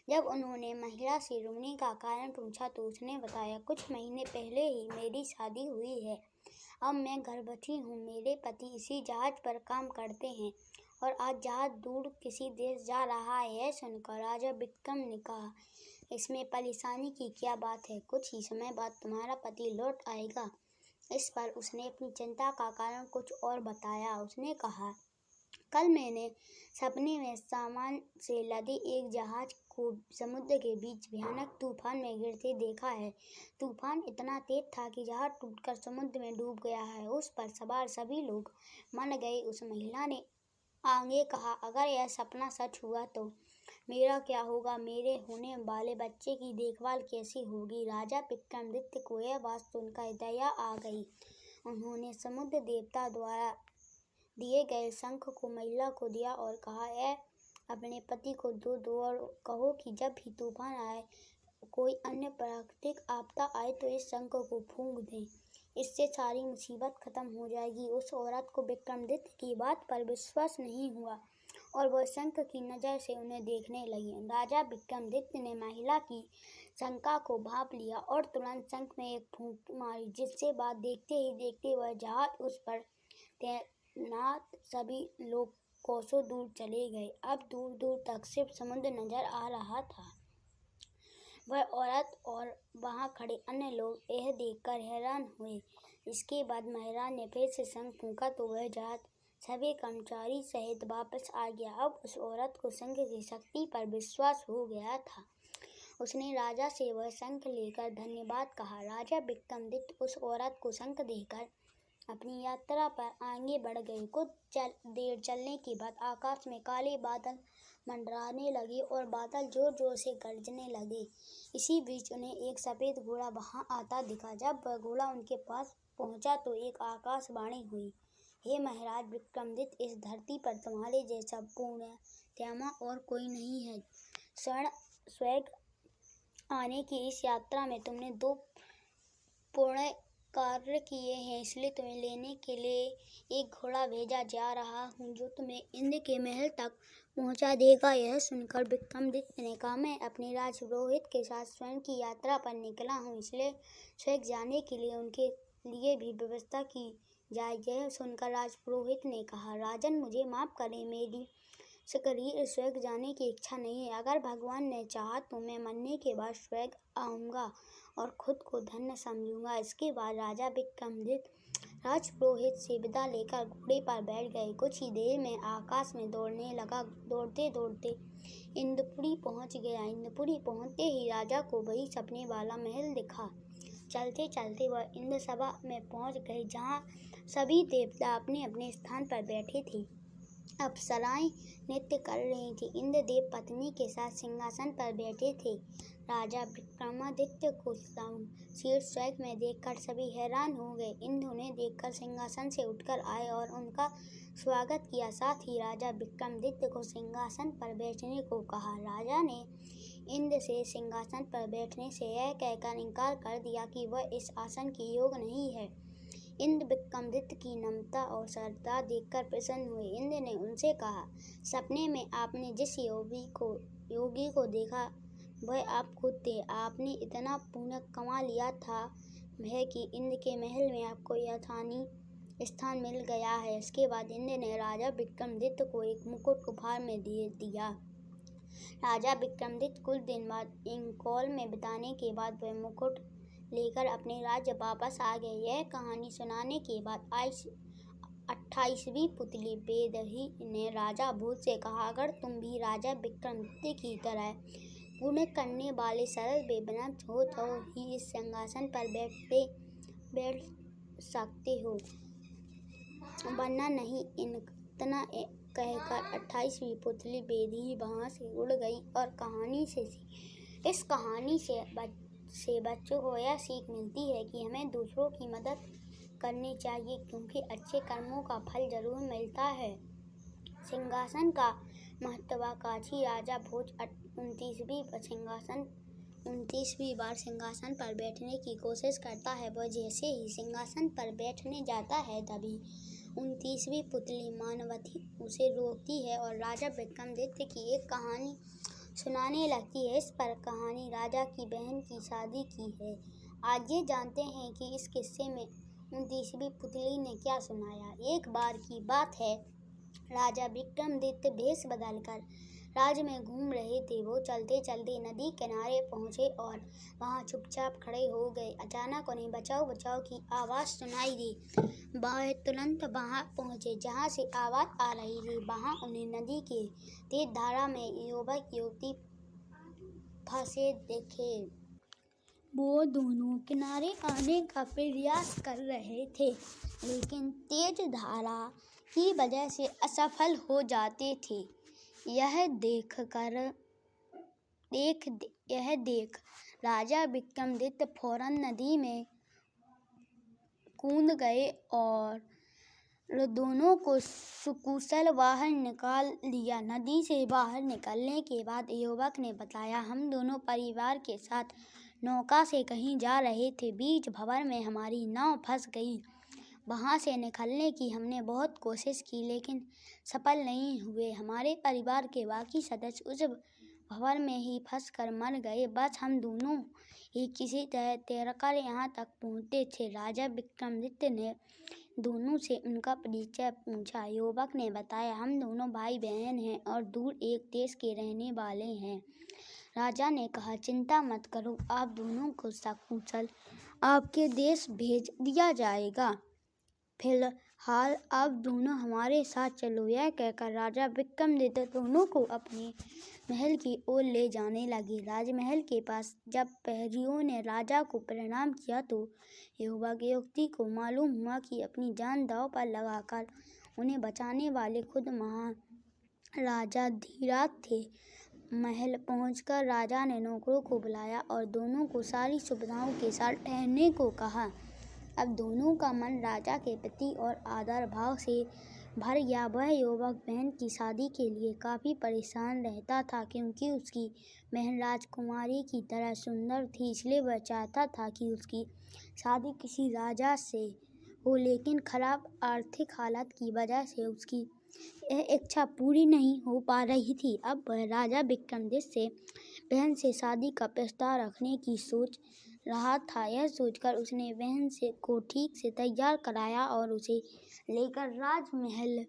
जब उन्होंने महिला से रोने का कारण पूछा तो उसने बताया, कुछ महीने पहले ही मेरी शादी हुई है। अब मैं गर्भवती हूँ। मेरे पति इसी जहाज पर काम करते हैं और आज जहाज दूर किसी देश जा रहा है। यह सुनकर राजा विक्रम ने कहा, इसमें परेशानी की क्या बात है? कुछ ही समय बाद तुम्हारा पति लौट आएगा। इस पर उसने अपनी चिंता का कारण कुछ और बताया। उसने कहा, कल मैंने सपने में सामान से लदे एक जहाज को समुद्र के बीच भयानक तूफान में गिरते देखा है। तूफान इतना तेज था कि जहाज टूटकर समुद्र में डूब गया है। उस पर सवार सभी लोग मर गए। उस महिला ने आगे कहा, अगर यह सपना सच हुआ तो मेरा क्या होगा? मेरे होने वाले बच्चे की देखभाल कैसी होगी? राजा विक्रमादित्य को यह बात सुनकर दया आ गई। उन्होंने समुद्र देवता द्वारा दिए गए शंख को महिला को दिया और कहा, यह अपने पति को दो और कहो कि जब भी तूफान आए, कोई अन्य प्राकृतिक आपदा आए तो इस शंख को फूंक दें। इससे सारी मुसीबत खत्म हो जाएगी। उस औरत को विक्रमादित्य की बात पर विश्वास नहीं हुआ और वह शंख की नज़र से उन्हें देखने लगी। राजा विक्रमादित्य ने महिला की शंका को भांप लिया और तुरंत शंख में एक फूंक मारी, जिसके बाद देखते ही देखते वह जहाज उस पर तैनात सभी लोग कोसों दूर चले गए। अब दूर दूर तक सिर्फ समुद्र नजर आ रहा था। वह औरत और वहां खड़े अन्य लोग यह देखकर हैरान हुए। इसके बाद महाराज ने फिर से शंख फूंका तो वह जहाज सभी कर्मचारी सहित वापस आ गया। अब उस औरत को शंख की शक्ति पर विश्वास हो गया था। उसने राजा से वह शंख लेकर धन्यवाद कहा। राजा विक्रमादित्य उस औरत को शंख देकर अपनी यात्रा पर आगे बढ़ गए। कुछ देर चलने के बाद आकाश में काले बादल मंडराने लगे और बादल जोर जोर से गरजने लगे। इसी बीच उन्हें एक सफ़ेद घोड़ा वहां आता दिखा। जब वह घोड़ा उनके पास पहुंचा तो एक आकाशवाणी हुई, हे महाराज विक्रमादित्य, इस धरती पर तुम्हारे जैसा पुण्यात्मा और कोई नहीं है। स्वर्ग आने की इस यात्रा में तुमने 2 पुण्य कार्य किए हैं, इसलिए तुम्हें लेने के लिए एक घोड़ा भेजा जा रहा हूँ जो तुम्हें इंद्र के महल तक पहुँचा देगा। यह सुनकर विक्रमादित्य ने कहा, मैं अपने राजपुरोहित के साथ स्वयं की यात्रा पर निकला हूँ, इसलिए स्वर्ग जाने के लिए उनके लिए भी व्यवस्था की जाए। यह सुनकर राजपुरोहित ने कहा, राजन, मुझे माफ़ करें, मेरी शरीर स्वर्ग जाने की इच्छा नहीं है। अगर भगवान ने चाहा तो मैं मरने के बाद स्वर्ग आऊँगा और खुद को धन्य समझूंगा। इसके बाद राजा विक्रमादित्य राजपुरोहित से विदा लेकर घोड़े पर बैठ गए। कुछ ही देर में आकाश में दौड़ने लगा। दौड़ते दौड़ते इंद्रपुरी पहुंच गया। इंद्रपुरी पहुंचते ही राजा को वही सपने वाला महल दिखा। चलते चलते वह इंद्र सभा में पहुंच गए, जहां सभी देवता अपने अपने स्थान पर बैठे थे। अप्सराएं नृत्य कर रही थी। इंद्रदेव पत्नी के साथ सिंहासन पर बैठे थे। राजा विक्रमादित्य को शीर्ष स्वर्ग में देखकर सभी हैरान हो गए। इंद्र उन्हें देखकर सिंहासन से उठकर आए और उनका स्वागत किया। साथ ही राजा विक्रमादित्य को सिंहासन पर बैठने को कहा। राजा ने इंद्र से सिंहासन पर बैठने से यह कहकर इनकार कर दिया कि वह इस आसन के योग्य नहीं है। इंद्र विक्रमादित्य की नम्रता और सरलता देखकर प्रसन्न हुए। इंद्र ने उनसे कहा, सपने में आपने जिस योगी को देखा वह आप खुद थे। आपने इतना पुण्य कमा लिया था कि इंद्र के महल में आपको यथास्थानीय स्थान मिल गया है। इसके बाद इंद्र ने राजा विक्रमादित्य को एक मुकुट उपहार में दे दिया। राजा विक्रमादित्य कुछ दिन बाद इंकोल में बिताने के बाद वह मुकुट लेकर अपने राज्य वापस आ गए। यह कहानी सुनाने के बाद 28वीं पुतली बेदही ने राजा भोज से कहा, अगर तुम भी राजा विक्रमादित्य की तरह पुण्य करने वाले सरल बेबनत हो तो ही इस सिंहासन पर बैठ सकते हो, वरना नहीं। इतना कहकर 28वीं पुतली बेदही वहाँ से उड़ गई और इस कहानी से बच्चों को यह सीख मिलती है कि हमें दूसरों की मदद करनी चाहिए, क्योंकि अच्छे कर्मों का फल जरूर मिलता है। सिंहासन का महत्वाकांक्षी राजा भोज 29वीं बार सिंहासन पर बैठने की कोशिश करता है। वह जैसे ही सिंहासन पर बैठने जाता है तभी 29वीं पुतली मानवती उसे रोकती है और राजा विक्रमादित्य की एक कहानी सुनाने लगती है। इस पर कहानी राजा की बहन की शादी की है। आज ये जानते हैं कि इस किस्से में 29वीं पुतली ने क्या सुनाया। एक बार की बात है, राजा विक्रमादित्य भेष बदलकर राज्य में घूम रहे थे। वो चलते चलते नदी किनारे पहुंचे और वहां चुपचाप खड़े हो गए। अचानक उन्हें बचाओ बचाओ की आवाज़ सुनाई दी। वह तुरंत वहां पहुंचे जहां से आवाज़ आ रही थी। वहां उन्हें नदी के तेज धारा में युवक युवती फंसे दिखे। वो दोनों किनारे आने का प्रयास कर रहे थे, लेकिन तेज धारा की वजह से असफल हो जाते थे। यह देख राजा विक्रमादित्य फौरन नदी में कूद गए और दोनों को सकुशल बाहर निकाल लिया। नदी से बाहर निकलने के बाद युवक ने बताया, हम दोनों परिवार के साथ नौका से कहीं जा रहे थे। बीच भंवर में हमारी नाव फंस गई। वहां से निकलने की हमने बहुत कोशिश की, लेकिन सफल नहीं हुए। हमारे परिवार के बाकी सदस्य उस भंवर में ही फंसकर मर गए। बस हम दोनों ही किसी तरह तैरकर यहाँ तक पहुँचे थे। राजा विक्रमादित्य ने दोनों से उनका परिचय पूछा। युवक ने बताया, हम दोनों भाई बहन हैं और दूर एक देश के रहने वाले हैं। राजा ने कहा, चिंता मत करो, आप दोनों को सकुशल आपके देश भेज दिया जाएगा। फिलहाल आप दोनों हमारे साथ चलो। यह कहकर राजा विक्रमादित्य दोनों को अपने महल की ओर ले जाने लगे। राजमहल के पास जब प्रहरियों ने राजा को प्रणाम किया तो युवक युवती को मालूम हुआ कि अपनी जान दांव पर लगाकर उन्हें बचाने वाले खुद महाराजा धीराज थे। महल पहुंचकर राजा ने नौकरों को बुलाया और दोनों को सारी सुविधाओं के साथ ठहरने को कहा। अब दोनों का मन राजा के प्रति और आदर भाव से भर गया। वह युवक बहन की शादी के लिए काफ़ी परेशान रहता था, क्योंकि उसकी बहन राजकुमारी की तरह सुंदर थी। इसलिए वह चाहता था कि उसकी शादी किसी राजा से हो, लेकिन खराब आर्थिक हालत की वजह से उसकी यह इच्छा पूरी नहीं हो पा रही थी। अब वह राजा विक्रमादित्य से बहन से शादी का प्रस्ताव रखने की सोच रहा था। यह सोचकर उसने बहन को ठीक से तैयार कराया और उसे लेकर राजमहल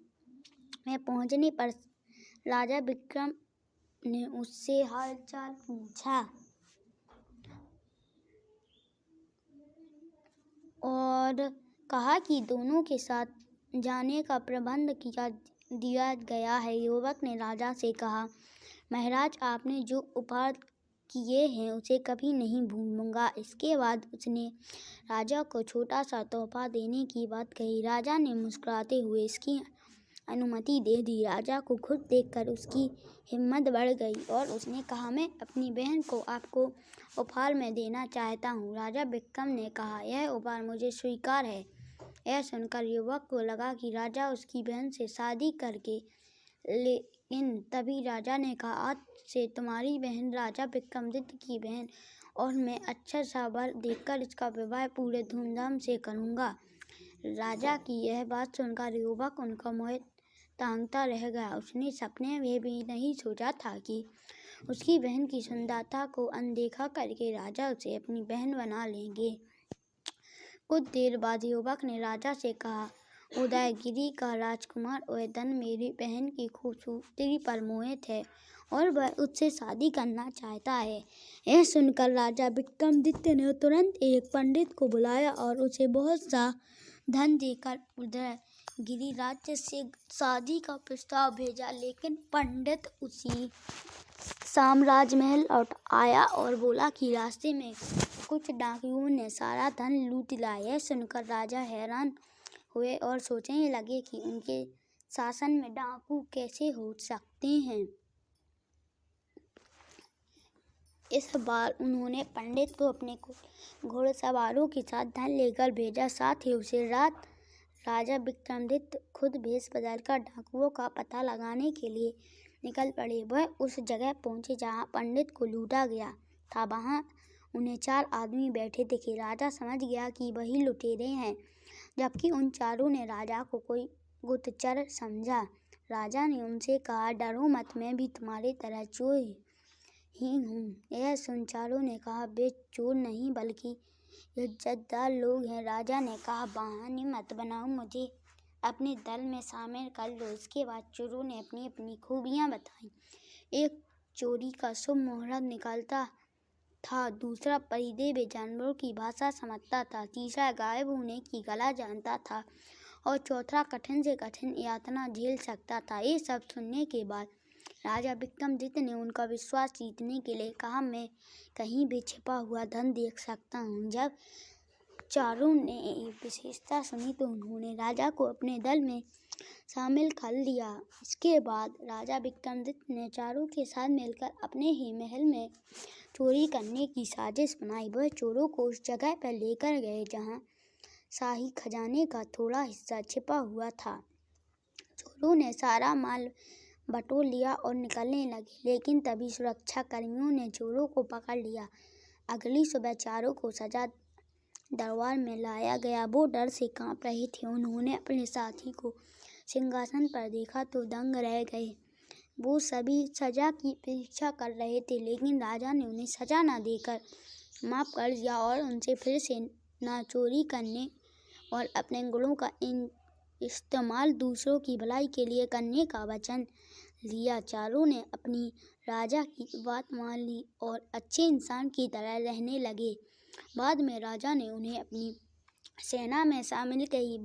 में पहुंचने पर राजा विक्रम ने उससे हालचाल पूछा और कहा कि दोनों के साथ जाने का प्रबंध दिया गया है। युवक ने राजा से कहा, महाराज, आपने जो उपहार किए हैं उसे कभी नहीं भूलूंगा। इसके बाद उसने राजा को छोटा सा तोहफा देने की बात कही। राजा ने मुस्कुराते हुए इसकी अनुमति दे दी। राजा को खुद देखकर उसकी हिम्मत बढ़ गई और उसने कहा, मैं अपनी बहन को आपको उपहार में देना चाहता हूँ। राजा विक्रम ने कहा, यह उपहार मुझे स्वीकार है। यह सुनकर युवक को लगा कि राजा उसकी बहन से शादी करके, लेकिन तभी राजा ने कहा, आज से तुम्हारी बहन राजा विक्रमादित्य की बहन और मैं अच्छा सा वर देखकर इसका विवाह पूरे धूमधाम से करूँगा। राजा की यह बात सुनकर युवक उनका मोह तांगता रह गया। उसने सपने में भी नहीं सोचा था कि उसकी बहन की सुंदरता को अनदेखा करके राजा उसे अपनी बहन बना लेंगे। कुछ देर बाद युवक ने राजा से कहा, उदयगिरी का राजकुमार उदयन मेरी बहन की खूबसूरती पर मोहित है और वह उससे शादी करना चाहता है। यह सुनकर राजा विक्रमादित्य ने तुरंत एक पंडित को बुलाया और उसे बहुत सा धन देकर उदयगिरी राज्य से शादी का प्रस्ताव भेजा। लेकिन पंडित उसी शाम राजमहल लौट आया और बोला कि रास्ते में कुछ डाकुओं ने सारा धन लूट लिया। यह सुनकर राजा हैरान हुए और सोचने लगे कि उनके शासन में डाकू कैसे हो सकते हैं। इस बार उन्होंने पंडित को अपने घोड़सवारों के साथ धन लेकर भेजा। साथ ही उसे रात राजा विक्रमादित्य खुद भेष बदलकर डाकुओं का पता लगाने के लिए निकल पड़े। वह उस जगह पहुंचे जहां पंडित को लूटा गया था। वहां उन्हें 4 आदमी बैठे दिखे। राजा समझ गया कि वही लुटेरे हैं, जबकि उन चारों ने राजा को कोई गुप्तचर समझा। राजा ने उनसे कहा, डरो मत, मैं भी तुम्हारी तरह चोर ही हूँ। यह सुन चारों ने कहा, वे चोर नहीं बल्कि इज्जतदार लोग हैं। राजा ने कहा, बहाने मत बनाओ, मुझे अपने दल में शामिल कर लो। इसके बाद चोरों ने अपनी अपनी खूबियाँ बताई। एक चोरी का शुभ मुहूर्त निकालता था, दूसरा परिदेव जानवरों की भाषा समझता था, तीसरा गायब होने की कला जानता था और चौथा कठिन से कठिन यातना झेल सकता था। ये सब सुनने के बाद राजा विक्रमादित्य ने उनका विश्वास जीतने के लिए कहा, मैं कहीं भी छिपा हुआ धन देख सकता हूँ। जब चारों ने ये विशेषता सुनी तो उन्होंने राजा को अपने दल में शामिल कर लिया। इसके बाद राजा विक्रमादित्य ने चारों के साथ मिलकर अपने ही महल में चोरी करने की साजिश बनाई। वह चोरों को उस जगह पर लेकर गए जहाँ शाही खजाने का थोड़ा हिस्सा छिपा हुआ था। चोरों ने सारा माल बटोर लिया और निकलने लगे, लेकिन तभी सुरक्षा कर्मियों ने चोरों को पकड़ लिया। अगली सुबह चारों को सजा दरबार में लाया गया। वो डर से कांप रहे थे। उन्होंने अपने साथी को सिंहासन पर देखा तो दंग रह गए। वो सभी सजा की प्रतीक्षा कर रहे थे, लेकिन राजा ने उन्हें सजा न देकर माफ़ कर दिया और उनसे फिर से न चोरी करने और अपने गुणों का इस्तेमाल दूसरों की भलाई के लिए करने का वचन लिया। चारों ने अपनी राजा की बात मान ली और अच्छे इंसान की तरह रहने लगे। बाद में राजा ने उन्हें अपनी सेना में शामिल की।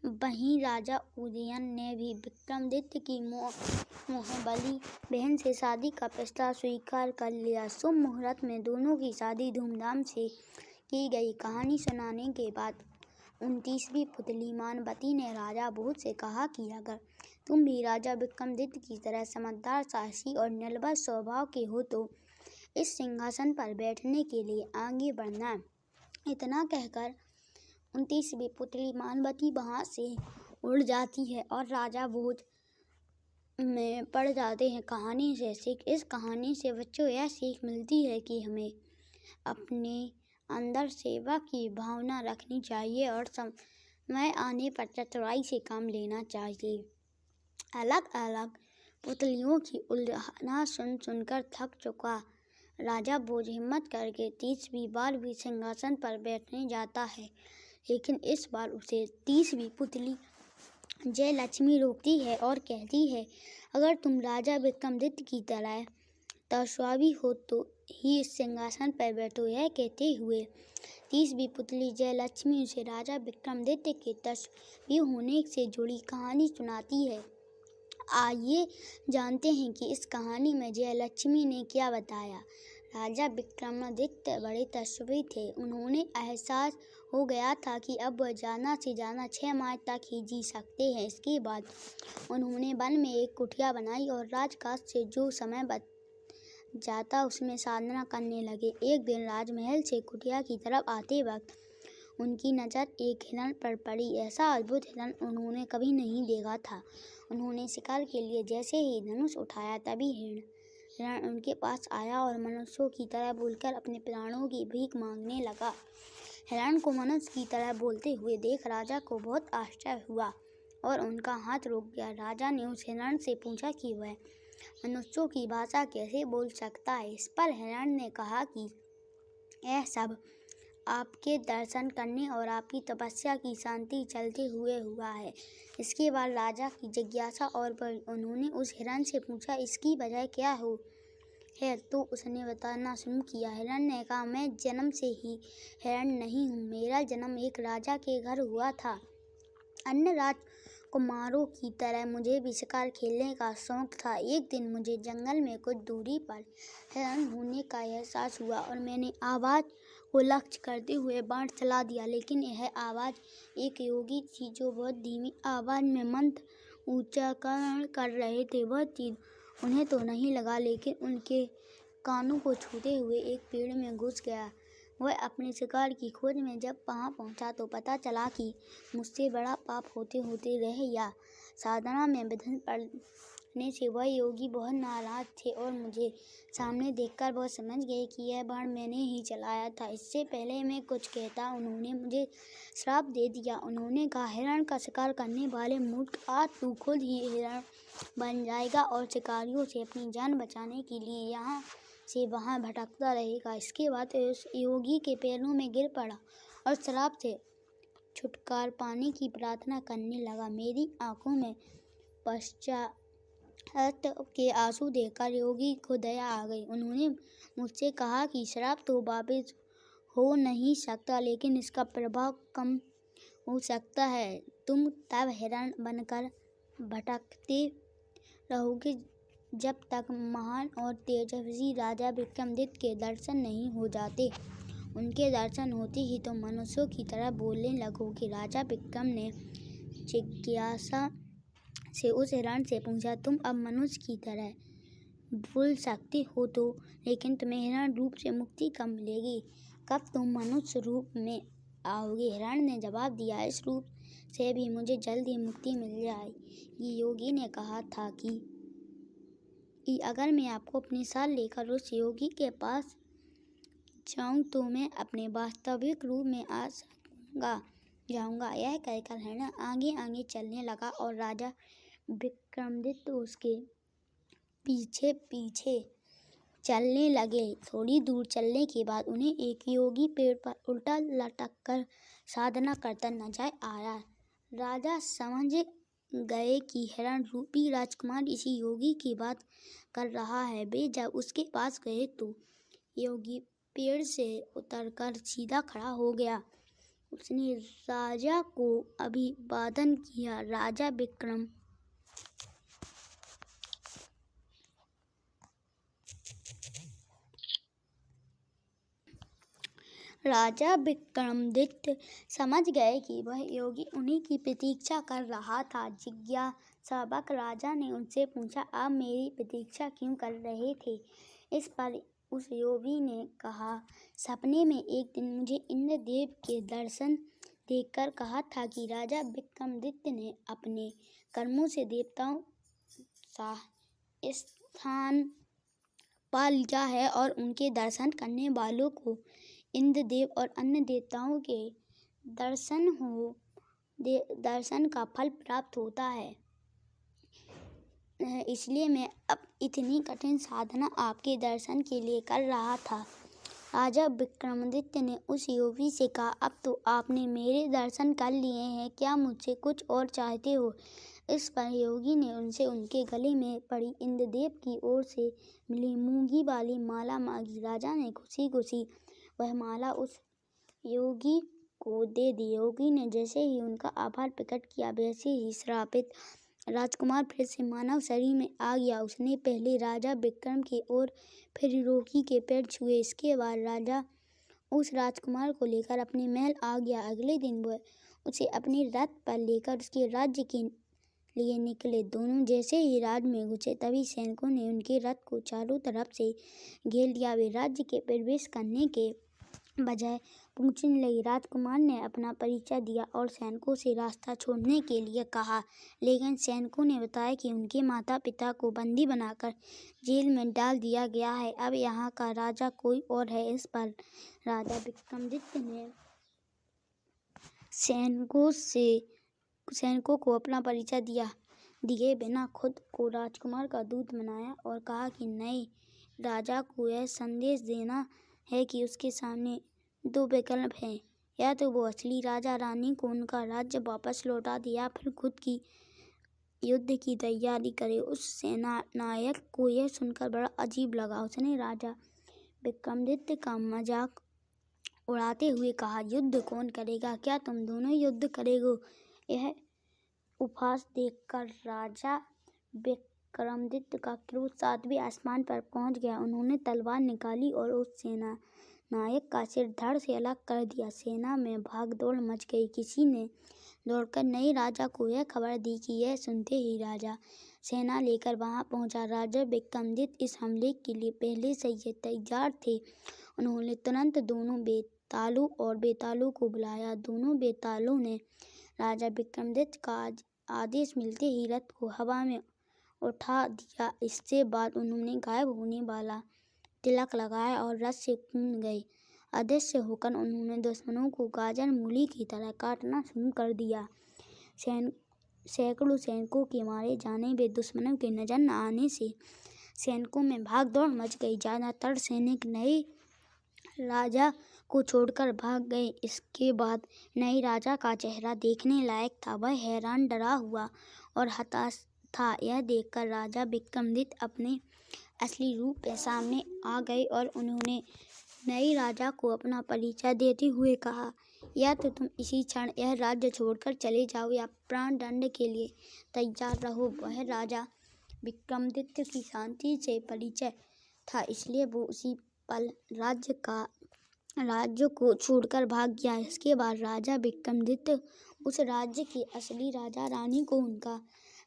वहीं राजा उदयन ने भी विक्रमादित्य की मोहबली बहन से शादी का प्रस्ताव स्वीकार कर लिया। शुभ मुहूर्त में दोनों की शादी धूमधाम से की गई। कहानी सुनाने के बाद 29वीं पुतली मानवती ने राजा भोज से कहा कि अगर तुम भी राजा विक्रमादित्य की तरह समझदार, साहसी और निर्भय स्वभाव के हो तो इस सिंहासन पर बैठने के लिए आगे बढ़ना। इतना कहकर 29वीं पुतली मानवती वहाँ से उड़ जाती है और राजा भोज में पड़ जाते हैं। इस कहानी से बच्चों यह सीख मिलती है कि हमें अपने अंदर सेवा की भावना रखनी चाहिए और समय आने पर चतुराई से काम लेना चाहिए। अलग अलग पुतलियों की उल्हाना सुनकर थक चुका राजा भोज हिम्मत करके 30वीं बार भी सिंहासन पर बैठने जाता है, लेकिन इस बार उसे 30वीं पुतली जयलक्ष्मी रोकती है और कहती है, अगर तुम राजा विक्रमादित्य की तरह तपस्वी हो तो ही इस सिंहासन पर बैठो। यह कहते हुए 30वीं पुतली जयलक्ष्मी उसे राजा विक्रमादित्य के तपस्वी होने से जुड़ी कहानी सुनाती है। आइए जानते हैं कि इस कहानी में जयलक्ष्मी ने क्या बताया। राजा विक्रमादित्य बड़े तपस्वी थे। उन्होंने एहसास हो गया था कि अब वह ज़्यादा से ज़्यादा 6 माह तक ही जी सकते हैं। इसके बाद उन्होंने वन में एक कुटिया बनाई और राजकाज से जो समय बच जाता उसमें साधना करने लगे। एक दिन राजमहल से कुटिया की तरफ आते वक्त उनकी नज़र एक हिरण पर पड़ी। ऐसा अद्भुत हिरण उन्होंने कभी नहीं देखा था। उन्होंने शिकार के लिए जैसे ही धनुष उठाया तभी हिरण उनके पास आया और मनुष्यों की तरह बोलकर अपने प्राणों की भीख मांगने लगा। हिरण को मनुष्य की तरह बोलते हुए देख राजा को बहुत आश्चर्य हुआ और उनका हाथ रुक गया। राजा ने उस हिरण से पूछा कि वह मनुष्यों की भाषा कैसे बोल सकता है। इस पर हिरण ने कहा कि यह सब आपके दर्शन करने और आपकी तपस्या की शांति चलते हुए हुआ है। इसके बाद राजा की जिज्ञासा और बढ़ी। उन्होंने उस हिरण से पूछा, इसकी वजह क्या है? तो उसने बताना शुरू किया। हिरण ने कहा, मैं जन्म से ही हिरण नहीं हूँ। मेरा जन्म एक राजा के घर हुआ था। अन्य राजकुमारों की तरह मुझे भी शिकार खेलने का शौक था। एक दिन मुझे जंगल में कुछ दूरी पर हिरण होने का एहसास हुआ और मैंने आवाज़ को लक्ष्य करते हुए बाण चला दिया, लेकिन यह आवाज़ एक योगी थी जो बहुत धीमी आवाज़ में मंत्र उच्चारण कर रहे थे। वह तीर उन्हें तो नहीं लगा, लेकिन उनके कानों को छूते हुए एक पेड़ में घुस गया। वह अपने शिकार की खोज में जब वहाँ पहुँचा तो पता चला कि मुझसे बड़ा पाप होते होते रह गया। साधना में विघ्न पड़ने से वह योगी बहुत नाराज थे और मुझे सामने देखकर वह समझ गए कि यह बाण मैंने ही चलाया था। इससे पहले मैं कुछ कहता उन्होंने मुझे श्राप दे दिया। उन्होंने कहा, हिरण का शिकार करने वाले मूर्ख, आज तू खुद ही हिरण बन जाएगा और शिकारियों से अपनी जान बचाने के लिए यहाँ से वहाँ भटकता रहेगा। इसके बाद उस योगी के पैरों में गिर पड़ा और श्राप से छुटकारा पाने की प्रार्थना करने लगा। मेरी आंखों में के आंसू देखकर योगी को दया आ गई। उन्होंने मुझसे कहा कि श्राप तो वापस हो नहीं सकता, लेकिन इसका प्रभाव कम हो सकता है। तुम तब हिरण बनकर भटकते रहोगे जब तक महान और तेजस्वी राजा विक्रमादित्य के दर्शन नहीं हो जाते। उनके दर्शन होते ही तुम मनुष्यों की तरह बोलने लगोगे। राजा विक्रम ने जिज्ञासा से उस हिरण से पूछा, तुम अब मनुष्य की तरह बोल सकते हो तो, लेकिन तुम्हें हिरण रूप से मुक्ति कब मिलेगी? कब तुम मनुष्य रूप में आओगे? हिरण ने जवाब दिया, इस रूप से भी मुझे जल्द ही मुक्ति मिल जाएगी। योगी ने कहा था कि अगर मैं आपको अपने साथ लेकर उस योगी के पास जाऊं तो मैं अपने वास्तविक रूप में आ जाऊंगा। यह कहकर हिरण आगे आगे चलने लगा और राजा विक्रमादित्य उसके पीछे पीछे चलने लगे। थोड़ी दूर चलने के बाद उन्हें एक योगी पेड़ पर उल्टा लटक कर साधना करता नजर आया। राजा समझ गए कि हिरण रूपी राजकुमार इसी योगी की बात कर रहा है। वे जब उसके पास गए तो योगी पेड़ से उतरकर सीधा खड़ा हो गया। उसने राजा को अभिवादन किया। राजा विक्रमादित्य समझ गए कि वह योगी उन्हीं की प्रतीक्षा कर रहा था। जिज्ञासावश राजा ने उनसे पूछा, आप मेरी प्रतीक्षा क्यों कर रहे थे? इस पर उस योगी ने कहा, सपने में एक दिन मुझे इंद्रदेव के दर्शन देखकर कहा था कि राजा विक्रमादित्य ने अपने कर्मों से देवताओं सा स्थान पा लिया है और उनके दर्शन करने वालों को इंद्रदेव और अन्य देवताओं के दर्शन का फल प्राप्त होता है। इसलिए मैं अब इतनी कठिन साधना आपके दर्शन के लिए कर रहा था। राजा विक्रमादित्य ने उस योगी से कहा, अब तो आपने मेरे दर्शन कर लिए हैं, क्या मुझसे कुछ और चाहते हो? इस पर योगी ने उनसे उनके गले में पड़ी इंद्रदेव की ओर से मिली मूंगी वाली माला मांगी। राजा ने खुशी खुशी वह माला उस योगी को दे दी। योगी ने जैसे ही उनका आभार प्रकट किया, वैसे ही श्रापित राजकुमार फिर से मानव शरीर में आ गया। उसने पहले राजा विक्रम की ओर फिर योगी के पैर छुए। इसके बाद राजा उस राजकुमार को लेकर अपने महल आ गया। अगले दिन वह उसे अपने रथ पर लेकर उसके राज्य के लिए निकले। दोनों जैसे ही राज में घुसे, तभी सैनिकों ने उनके रथ को चारों तरफ से घेर लिया। वे राज्य के प्रवेश करने के बजाय पूछने लगे। राजकुमार ने अपना परिचय दिया और सैनिकों से रास्ता छोड़ने के लिए कहा, लेकिन सैनिकों ने बताया कि उनके माता पिता को बंदी बनाकर जेल में डाल दिया गया है। अब यहाँ का राजा कोई और है। इस पर राजा विक्रमादित्य ने सैनिकों को अपना परिचय दिए बिना खुद को राजकुमार का दूत बनाया और कहा कि नए राजा को यह संदेश देना है कि उसके सामने दो विकल्प हैं, या तो वो असली राजा रानी को उनका राज्य वापस लौटा दे या फिर खुद की युद्ध की तैयारी करे। उस सेना नायक को यह सुनकर बड़ा अजीब लगा। उसने राजा विक्रमादित्य का मजाक उड़ाते हुए कहा, युद्ध कौन करेगा? क्या तुम दोनों युद्ध करोगे? यह उपहास देखकर राजा विक्रमादित्य का क्रोध 7वें आसमान पर पहुंच गया। उन्होंने तलवार निकाली और उस सेना नायक का सिर धड़ से अलग कर दिया। सेना में भागदौड़ मच गई। किसी ने दौड़कर नए राजा को यह खबर दी कि यह सुनते ही राजा सेना लेकर वहां पहुंचा। राजा विक्रमादित्य इस हमले के लिए पहले से ही तैयार थे। उन्होंने तुरंत दोनों बेतालों और बेतालों को बुलाया। दोनों बेतालों ने राजा विक्रमादित्य का आदेश मिलते ही रथ को हवा में उठा दिया। इसके बाद उन्होंने गायब होने वाला तिलक लगाया और रथ से कूद गए। अदृश्य होकर उन्होंने दुश्मनों को गाजर मूली की तरह काटना शुरू कर दिया। सैकड़ों सैनिकों के मारे जाने व दुश्मनों के नजर न आने से सैनिकों में भागदौड़ मच गई। ज़्यादातर सैनिक नए राजा को छोड़कर भाग गए। इसके बाद नए राजा का चेहरा देखने लायक था। वह हैरान, डरा हुआ और हताश था। यह देखकर राजा विक्रमादित्य अपने असली रूप में सामने आ गए और उन्होंने नए राजा को अपना परिचय देते हुए कहा, या तो तुम इसी क्षण यह राज्य छोड़कर चले जाओ या प्राण दंड के लिए तैयार रहो। वह राजा विक्रमादित्य की शांति से परिचय था, इसलिए वो उसी पल राज्य को छोड़कर भाग गया। इसके बाद राजा विक्रमादित्य उस राज्य के असली राजा रानी को उनका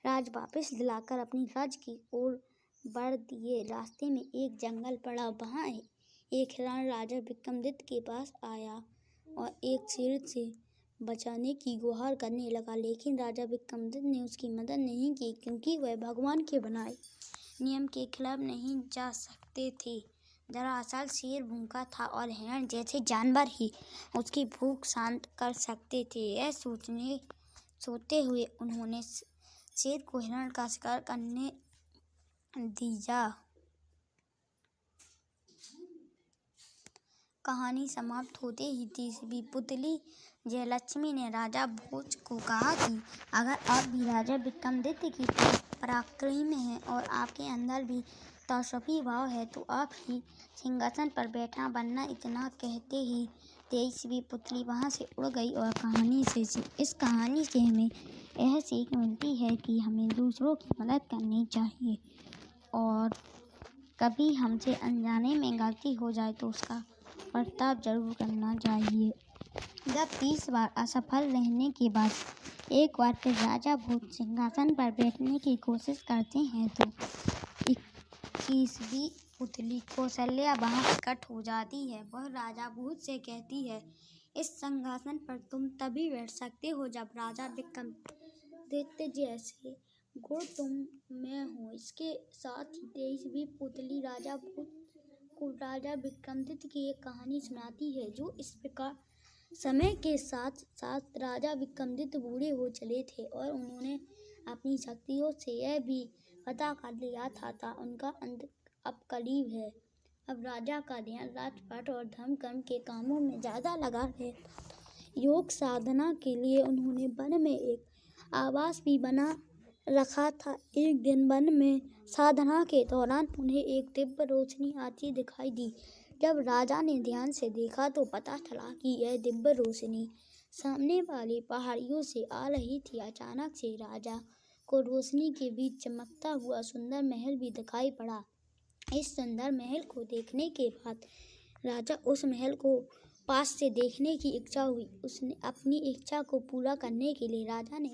राज वापस दिलाकर अपनी राज्य की ओर बढ़ दिए। रास्ते में एक जंगल पड़ा, वहाँ एक हिरण राजा विक्रमादित्य के पास आया और एक शेर से बचाने की गुहार करने लगा, लेकिन राजा विक्रमादित्य ने उसकी मदद नहीं की, क्योंकि वह भगवान के बनाए नियम के खिलाफ नहीं जा सकते थे। दरअसल शेर भूखा था और हिरण जैसे जानवर ही उसकी भूख शांत कर सकते थे। यह सोचते हुए उन्होंने शेर को हिरण का शिकार करने दिया। कहानी समाप्त होते ही तीसरी पुतली जयलक्ष्मी ने राजा भोज को कहा कि अगर आप भी राजा विक्रमादित्य की पराक्रमी में हैं और आपके अंदर भी तपस्वी भाव है तो आप ही सिंहासन पर बैठा बनना। इतना कहते ही 23वीं पुतली वहां से उड़ गई। और इस कहानी से हमें यह सीख मिलती है कि हमें दूसरों की मदद करनी चाहिए और कभी हमसे अनजाने में गलती हो जाए तो उसका बर्ताव जरूर करना चाहिए। जब 30 बार असफल रहने के बाद एक बार फिर राजा भोज सिंहासन पर बैठने की कोशिश करते हैं तो 21वीं पुतली कौशल्या वहां प्रकट हो जाती है। वह राजा भोज से कहती है, इस सिंहासन पर तुम तभी बैठ सकते हो जब राजा विक्रमादित्य जैसे गुण तुम में हो। इसके साथ ही 23वीं पुतली राजा भोज को राजा विक्रमादित्य की एक कहानी सुनाती है, जो इस प्रकार समय के साथ साथ राजा विक्रमादित्य बूढ़े हो चले थे और उन्होंने अपनी शक्तियों से यह भी पता कर लिया था उनका अंत अब करीब है। अब राजा का ध्यान राजपाट और धर्म कर्म के कामों में ज़्यादा लगा रहता था। योग साधना के लिए उन्होंने वन में एक आवास भी बना रखा था। एक दिन वन में साधना के दौरान उन्हें एक दिव्य रोशनी आती दिखाई दी। जब राजा ने ध्यान से देखा तो पता चला कि यह दिव्य रोशनी सामने वाली पहाड़ियों से आ रही थी। अचानक से राजा को रोशनी के बीच चमकता हुआ सुंदर महल भी दिखाई पड़ा। इस सुंदर महल को देखने के बाद राजा उस महल को पास से देखने की इच्छा हुई। उसने अपनी इच्छा को पूरा करने के लिए राजा ने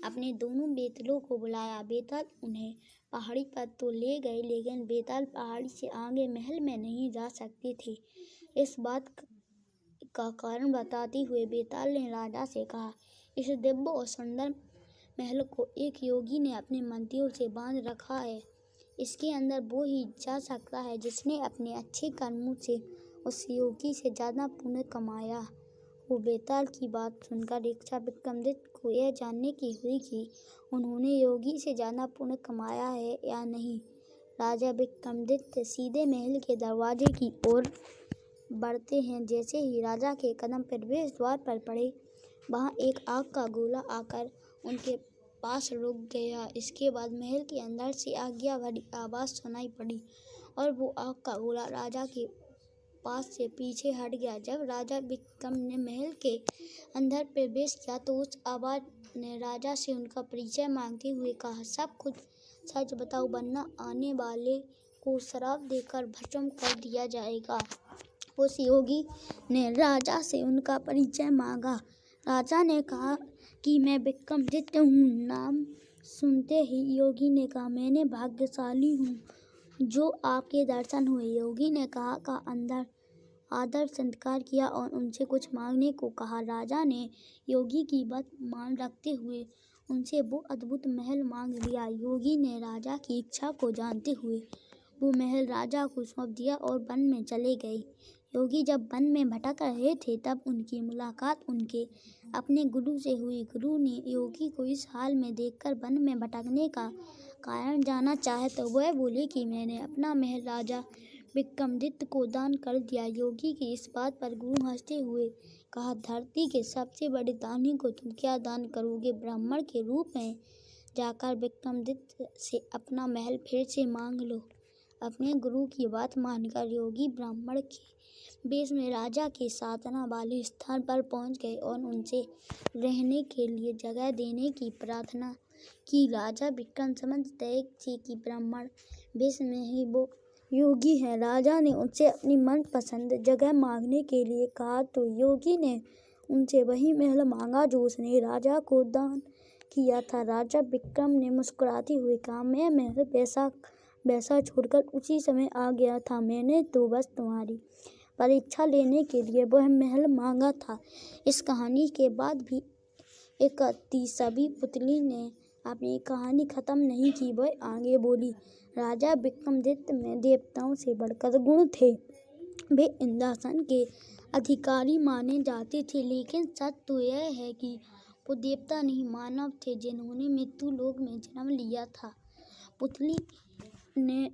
अपने दोनों बेटलों को बुलाया। बेटल उन्हें पहाड़ी पर तो ले गए, लेकिन बेताल पहाड़ी से आगे महल में नहीं जा सकते थे। इस बात का कारण बताते हुए बेताल ने राजा से कहा, इस दिव्य और सुंदर महल को एक योगी ने अपने मंत्रियों से बांध रखा है। इसके अंदर वो ही जा सकता है जिसने अपने अच्छे कर्मों से उस योगी से ज़्यादा पुण्य कमाया हो। बेताल की बात सुनकर इच्छा विक्रमादित्य को यह जानने की हुई कि उन्होंने योगी से ज़्यादा पुण्य कमाया है या नहीं। राजा विक्रमादित्य सीधे महल के दरवाजे की ओर बढ़ते हैं। जैसे ही राजा के कदम प्रवेश द्वार पर पड़े, वहाँ एक आग का गोला आकर उनके पास रुक गया। इसके बाद महल के अंदर से आज्ञा भरी आवाज़ सुनाई पड़ी और वो आग का गोला राजा के पास से पीछे हट गया। जब राजा विक्रम ने महल के अंदर प्रवेश किया तो उस आवाज़ ने राजा से उनका परिचय मांगते हुए कहा, सब कुछ सच बताओ वरना आने वाले को श्राप देकर भस्म कर दिया जाएगा। उस योगी ने राजा से उनका परिचय मांगा। राजा ने कहा कि मैं विक्रमादित्य हूँ। नाम सुनते ही योगी ने कहा, मैंने भाग्यशाली हूँ जो आपके दर्शन हुए। योगी ने कहा का अंदर आदर सत्कार किया और उनसे कुछ मांगने को कहा। राजा ने योगी की बात मान रखते हुए उनसे वो अद्भुत महल मांग लिया। योगी ने राजा की इच्छा को जानते हुए वो महल राजा को सौंप दिया और वन में चले गए। योगी जब वन में भटक रहे थे तब उनकी मुलाकात उनके अपने गुरु से हुई। गुरु ने योगी को इस हाल में देखकर वन में भटकने का कारण जाना चाहे तो वह बोले कि मैंने अपना महल राजा विक्रमादित्य को दान कर दिया। योगी की इस बात पर गुरु हंसते हुए कहा, धरती के सबसे बड़े दानी को तुम क्या दान करोगे? ब्राह्मण के रूप में जाकर विक्रमादित्य से अपना महल फिर से मांग लो। अपने गुरु की बात मानकर योगी ब्राह्मण के वेश में राजा के साधना वाले स्थान पर पहुंच गए और उनसे रहने के लिए जगह देने की प्रार्थना की। राजा विक्रम समझ गए कि ब्राह्मण वेश में ही वो योगी है। राजा ने उनसे अपनी मनपसंद जगह मांगने के लिए कहा तो योगी ने उनसे वही महल मांगा जो उसने राजा को दान किया था। राजा विक्रम ने मुस्कुराते हुए कहा, मैं महल वैसा छोड़कर उसी समय आ गया था। मैंने तो बस तुम्हारी परीक्षा लेने के लिए वह महल मांगा था। इस कहानी के बाद भी एक तीसरी पुतली ने अपनी कहानी खत्म नहीं की। वह आगे बोली, राजा विक्रमादित्य में देवताओं से बढ़कर गुण थे। वे इंद्रासन के अधिकारी माने जाते थे, लेकिन सच तो यह है कि वो देवता नहीं मानव थे जिन्होंने मृत्यु लोक में जन्म लिया था। पुतली ने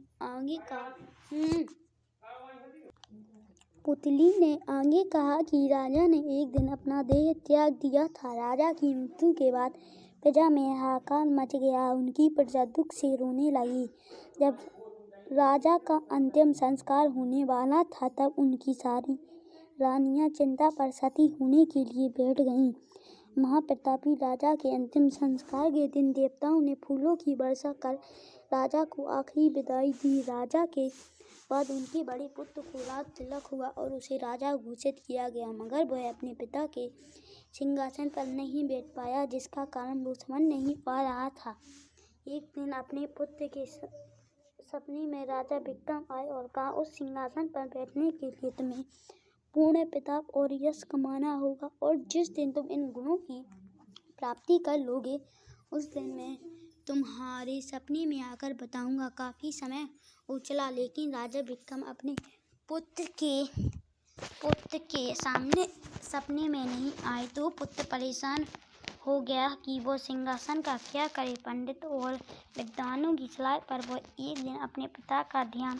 आगे कहा कि राजा ने एक दिन अपना देह त्याग दिया था। राजा की मृत्यु के बाद प्रजा में हाहाकार मच गया। उनकी प्रजा दुख से रोने लगी। जब राजा का अंतिम संस्कार होने वाला था तब उनकी सारी रानियां चिंता पर सती होने के लिए बैठ गईं। महाप्रतापी राजा के अंतिम संस्कार के दिन देवताओं ने फूलों की वर्षा कर राजा को आखिरी विदाई दी। राजा के बाद उनके बड़े पुत्र को राज तिलक हुआ और उसे राजा घोषित किया गया, मगर वह अपने पिता के सिंहासन पर नहीं बैठ पाया, जिसका कारण वो समझ नहीं पा रहा था। एक दिन अपने पुत्र के सपने में राजा विक्रम आए और कहा, उस सिंहासन पर बैठने के लिए तुम्हें पूर्ण प्रताप और यश कमाना होगा, और जिस दिन तुम इन गुणों की प्राप्ति कर लोगे उस दिन मैं तुम्हारे सपने में आकर बताऊंगा। काफी समय हो चला, लेकिन राजा विक्रम अपने पुत्र के सामने सपने में नहीं आए तो पुत्र परेशान हो गया कि वो सिंहासन का क्या करे। पंडित और विद्वानों की सलाह पर वो एक दिन अपने पिता का ध्यान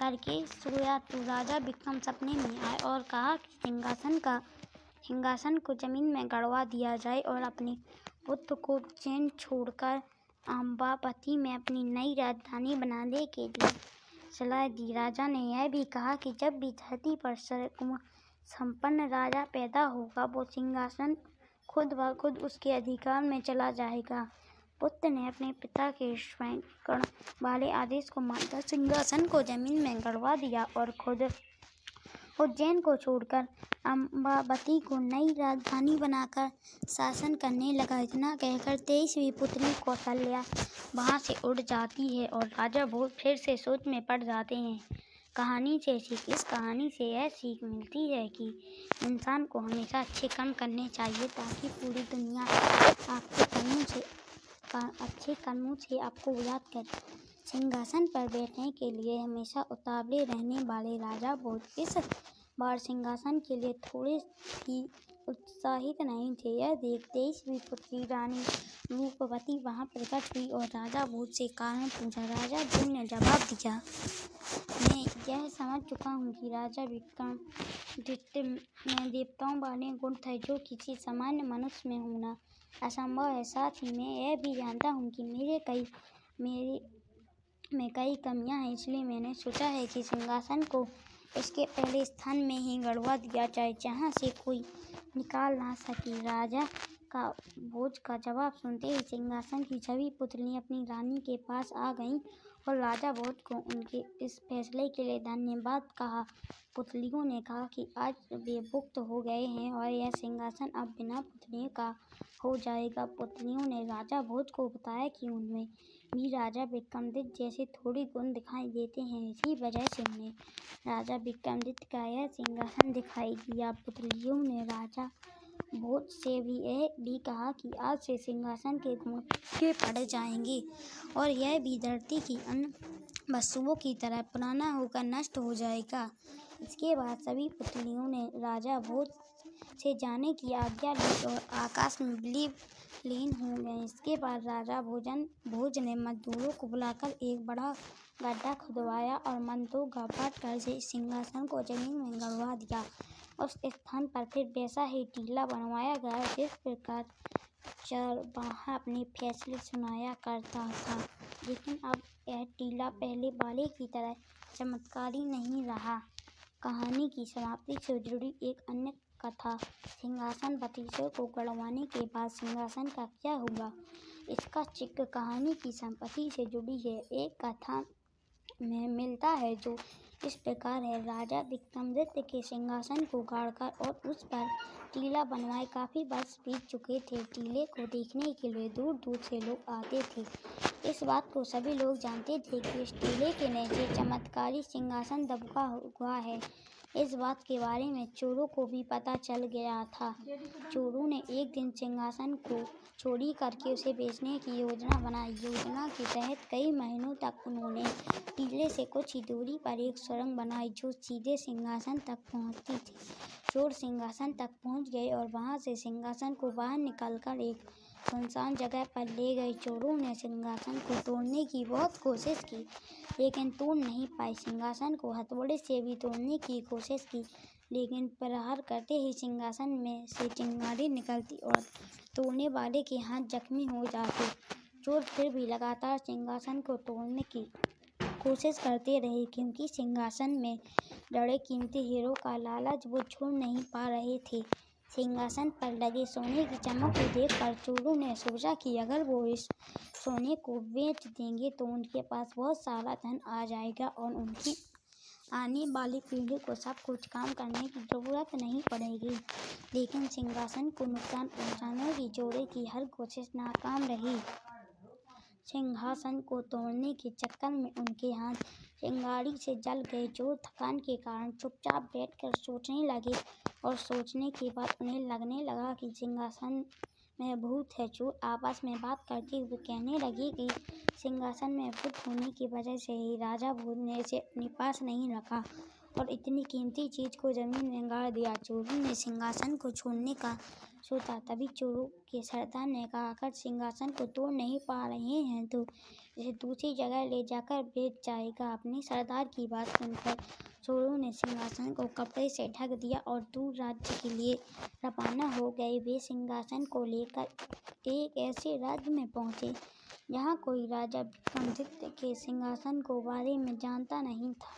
करके सोया तो राजा विक्रम सपने में आए और कहा कि सिंहासन को जमीन में गड़वा दिया जाए और अपने पुत्र को उज्जैन छोड़कर अम्बावती में अपनी नई राजधानी बनाने के लिए सलाह दी। राजा ने यह भी कहा कि जब भी धरती पर संपन्न राजा पैदा होगा वो सिंहासन खुद ब खुद उसके अधिकार में चला जाएगा। पुत्र ने अपने पिता के स्वयं वाले आदेश को मानकर सिंहासन को जमीन में गड़वा दिया और खुद उज्जैन को छोड़कर अम्बावती को नई राजधानी बनाकर शासन करने लगा। इतना कहकर 23वीं पुत्री कौशल्या वहां से उड़ जाती है और राजा भोज फिर से सोच में पड़ जाते हैं। इस कहानी से यह सीख मिलती है कि इंसान को हमेशा अच्छे कर्म करने चाहिए ताकि पूरी दुनिया अच्छे कर्मों से आपको याद करे। सिंहासन पर बैठने के लिए हमेशा उतावले रहने वाले राजा भोज इस बार सिंहासन के लिए थोड़े भी उत्साहित नहीं थे। यह देख 23वीं पुत्री रानी रूपवती वहां प्रकट हुई और राजा भोज से कारण पूछा। राजा भोज ने जवाब दिया, मैं यह समझ चुका हूँ कि राजा विक्रमादित्य में देवताओं वाले गुण थे जो किसी सामान्य मनुष्य में होना असंभव है। साथ ही मैं यह भी जानता हूँ कि मेरे में कई कमियां हैं, इसलिए मैंने सोचा है कि सिंहासन को इसके पहले स्थान में ही गड़वा दिया जाए जहाँ से कोई निकाल ना सके। राजा का भोज का जवाब सुनते ही सिंहासन की सभी पुतलियां अपनी रानी के पास आ गईं और राजा भोज को उनके इस फैसले के लिए धन्यवाद कहा। पुतलियों ने कहा कि आज वे मुक्त हो गए हैं और यह सिंहासन अब बिना पुतलियों का हो जाएगा। पुतलियों ने राजा भोज को बताया कि उनमें भी राजा विक्रमादित्य जैसे थोड़े गुण दिखाई देते हैं, इसी वजह से उन्हें राजा विक्रमादित्य का यह सिंहासन दिखाई दिया। पुतलियों ने राजा भोज से भी यह भी कहा कि आज से सिंहासन के गुण फीके पड़ जाएंगे और यह भी धरती की अन्य वस्तुओं की तरह पुराना होकर नष्ट हो जाएगा। इसके बाद सभी पुतलियों ने राजा भोज से जाने की आज्ञा ली और आकाश में लीन हो गए। इसके बाद राजा भोज ने मजदूरों को बुलाकर एक बड़ा गड्ढा खुदवाया और मंत्रों का पाठ कर सिंहासन को जमीन में गड़वा दिया। उस स्थान पर फिर वैसा ही टीला बनवाया गया जिस प्रकार चरवाहा अपने फैसले सुनाया करता था, लेकिन अब यह टीला पहले वाले की तरह चमत्कारी नहीं रहा। कहानी की समाप्ति से जुड़ी एक अन्य कथा। सिंहासन भतीजों को गड़वाने के बाद सिंहासन का क्या हुआ, इसका जिक्र कहानी की संपत्ति से जुड़ी है। एक कथा में मिलता है जो इस प्रकार है। राजा विक्रमादित्य के सिंहासन को गाड़कर और उस पर टीला बनवाए काफी वर्ष बीत चुके थे। टीले को देखने के लिए दूर दूर से लोग आते थे। इस बात को सभी लोग जानते थे कि इस टीले के नीचे चमत्कारी सिंहासन दबा हुआ है। इस बात के बारे में चोरों को भी पता चल गया था। चोरों ने एक दिन सिंहासन को चोरी करके उसे बेचने की योजना बनाई। योजना के तहत कई महीनों तक उन्होंने टीले से कुछ ही दूरी पर एक सुरंग बनाई जो सीधे सिंहासन तक पहुंचती थी। चोर सिंहासन तक पहुंच गए और वहां से सिंहासन को बाहर निकालकर एक सुनसान जगह पर ले गए। चोरों ने सिंहासन को तोड़ने की बहुत कोशिश की, लेकिन तोड़ नहीं पाए। सिंहासन को हथौड़े से भी तोड़ने की कोशिश की, लेकिन प्रहार करते ही सिंहासन में से चिंगारी निकलती और तोड़ने वाले के हाथ जख्मी हो जाते। चोर फिर भी लगातार सिंहासन को तोड़ने की कोशिश करते रहे, क्योंकि सिंहासन में जड़े कीमती हीरो का लालच वो छोड़ नहीं पा रहे थे। सिंहासन पर लगे सोने की चमक को देखकर चोरों ने सोचा कि अगर वो इस सोने को बेच देंगे तो उनके पास बहुत सारा धन आ जाएगा और उनकी आने वाली पीढ़ी को सब कुछ काम करने की जरूरत नहीं पड़ेगी। लेकिन सिंहासन को नुकसान पहुंचाने की चोरों की हर कोशिश नाकाम रही। सिंहासन को तोड़ने के चक्कर में उनके हाथ चिंगारी से जल गए। चोर थकान के कारण चुपचाप बैठकर सोचने लगे और सोचने के बाद उन्हें लगने लगा कि सिंहासन में भूत है। चोर आपस में बात करते हुए कहने लगे कि सिंहासन में भूत होने की वजह से ही राजा भोज ने इसे अपने पास नहीं रखा और इतनी कीमती चीज को जमीन में गाड़ दिया। चोरों ने सिंहासन को छोड़ने का सोचा। तभी चोरों के सरदार ने कहा, अगर सिंहासन को तोड़ नहीं पा रहे हैं तो इसे दूसरी जगह ले जाकर बेच जाएगा। अपने सरदार की बात सुनकर चोरों ने सिंहासन को कपड़े से ढक दिया और दूर राज्य के लिए रवाना हो गए। वे सिंहासन को लेकर एक ऐसे राज्य में पहुंचे जहां कोई राजा विक्रमादित्य के सिंहासन को बारे में जानता नहीं था।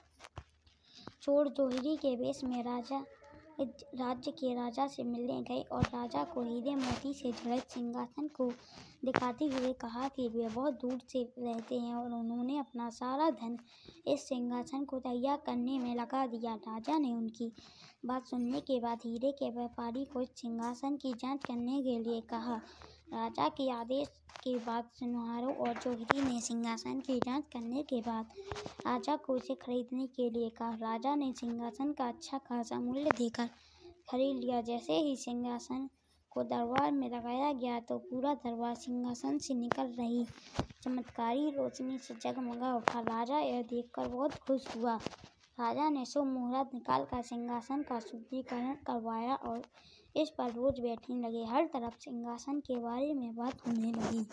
चोर जोहरी के वेश में राज्य के राजा से मिलने गए और राजा को हीरे मोती से जड़ित सिंहासन को दिखाते हुए कहा कि वे बहुत दूर से रहते हैं और उन्होंने अपना सारा धन इस सिंहासन को तैयार करने में लगा दिया। राजा ने उनकी बात सुनने के बाद हीरे के व्यापारी को इस सिंहासन की जांच करने के लिए कहा। राजा के आदेश के बाद सुनवारों और जोहरी ने सिंहासन की जांच करने के बाद राजा को इसे खरीदने के लिए कहा। राजा ने सिंहासन का अच्छा खासा मूल्य देकर खरीद लिया। जैसे ही सिंहासन को दरबार में लगाया गया तो पूरा दरबार सिंहासन से निकल रही चमत्कारी रोशनी से जगमगा उठा। राजा यह देखकर बहुत खुश हुआ। राजा ने शुभ मुहूर्त निकालकर सिंहासन का शुद्धिकरण करवाया और इस पर रोज बैठने लगे। हर तरफ सिंहासन के बारे में बात होने लगी।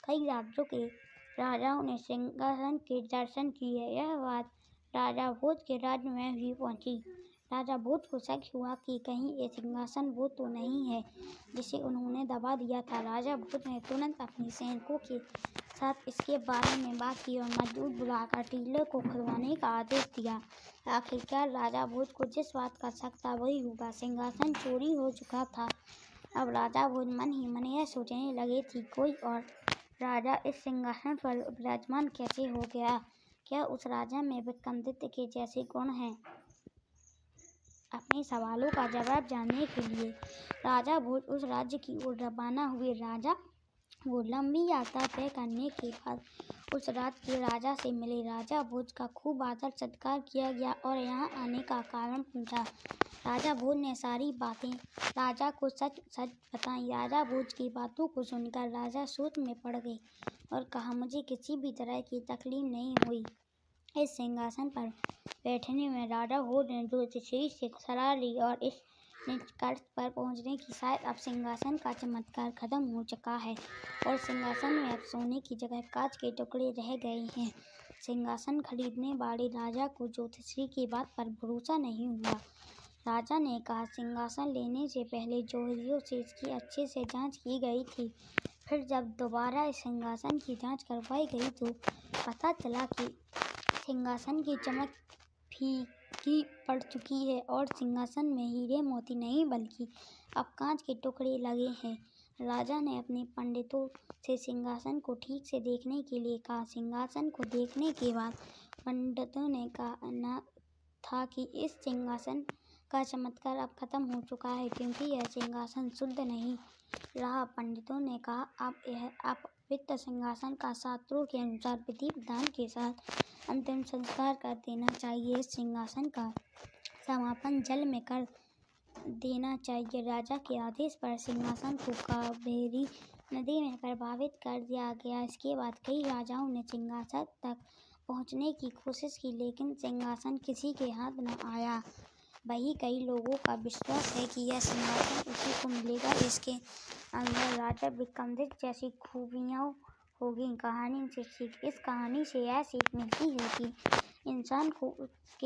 कई राज्यों के राजाओं ने सिंहासन के दर्शन किए। यह बात राजा भोज के राज्य में भी पहुंची। राजा भोज को शक हुआ कि कहीं ये सिंहासन वो तो नहीं है जिसे उन्होंने दबा दिया था। राजा भोज ने तुरंत अपने सैनिकों के साथ इसके बारे में बात की और मजदूर बुलाकर टीले को खुदवाने का आदेश दिया। आखिरकार राजा भोज को जिस बात का शक था वही हुआ, सिंहासन चोरी हो चुका था। अब राजा भोज मन ही मन यह सोचने लगे कि कोई और राजा इस सिंहासन पर विराजमान कैसे हो गया। क्या उस राजा में विक्रमादित्य के जैसे गुण हैं? अपने सवालों का जवाब जानने के लिए राजा भोज उस राज्य की ओर रवाना हुए। राजा वो लंबी यात्रा तय करने के बाद उस राज्य के राजा से मिले। राजा भोज का खूब आदर सत्कार किया गया और यहाँ आने का कारण पूछा। राजा भोज ने सारी बातें राजा को सच सच बताई। राजा भोज की बातों को सुनकर राजा सोच में पड़ गए और कहा, मुझे किसी भी तरह की तकलीफ नहीं हुई। इस सिंहासन पर बैठने में राजा भोज ने ज्योतिषी से सलाह ली और इस निष्कर्ष पर पहुंचने की शायद अब सिंहासन का चमत्कार खत्म हो चुका है और सिंहासन में अब सोने की जगह कांच के टुकड़े रह गए हैं। सिंहासन खरीदने वाले राजा को ज्योतिषी की बात पर भरोसा नहीं हुआ। राजा ने कहा, सिंहासन लेने से पहले जोहरियों से इसकी अच्छे से जांच की गई थी। फिर जब दोबारा इस सिंहासन की जांच करवाई गई तो पता चला कि सिंहासन की चमक फीकी पड़ चुकी है और सिंहासन में हीरे मोती नहीं बल्कि अब कांच के टुकड़े लगे हैं। राजा ने अपने पंडितों से सिंहासन को ठीक से देखने के लिए कहा। सिंहासन को देखने के बाद पंडितों ने कहा था कि इस सिंहासन का चमत्कार अब खत्म हो चुका है, क्योंकि यह सिंहासन शुद्ध नहीं रहा। पंडितों ने कहा, अब पवित्र सिंहासन का शास्त्रों के अनुसार विधि विधान के साथ अंतिम संस्कार कर देना चाहिए। इस सिंहासन का समापन जल में कर देना चाहिए। राजा के आदेश पर सिंहासन को कावेरी नदी में प्रवाहित कर दिया गया। इसके बाद कई राजाओं ने सिंहासन तक पहुंचने की कोशिश की, लेकिन सिंहासन किसी के हाथ न आया। वहीं कई लोगों का विश्वास है कि यह सिंहासन उसी को मिलेगा जिसके अंदर राजा विक्रमादित्य जैसी खूबियाँ होगी। कहानी से सीख। इस कहानी से यह सीख मिलती है कि इंसान को उसके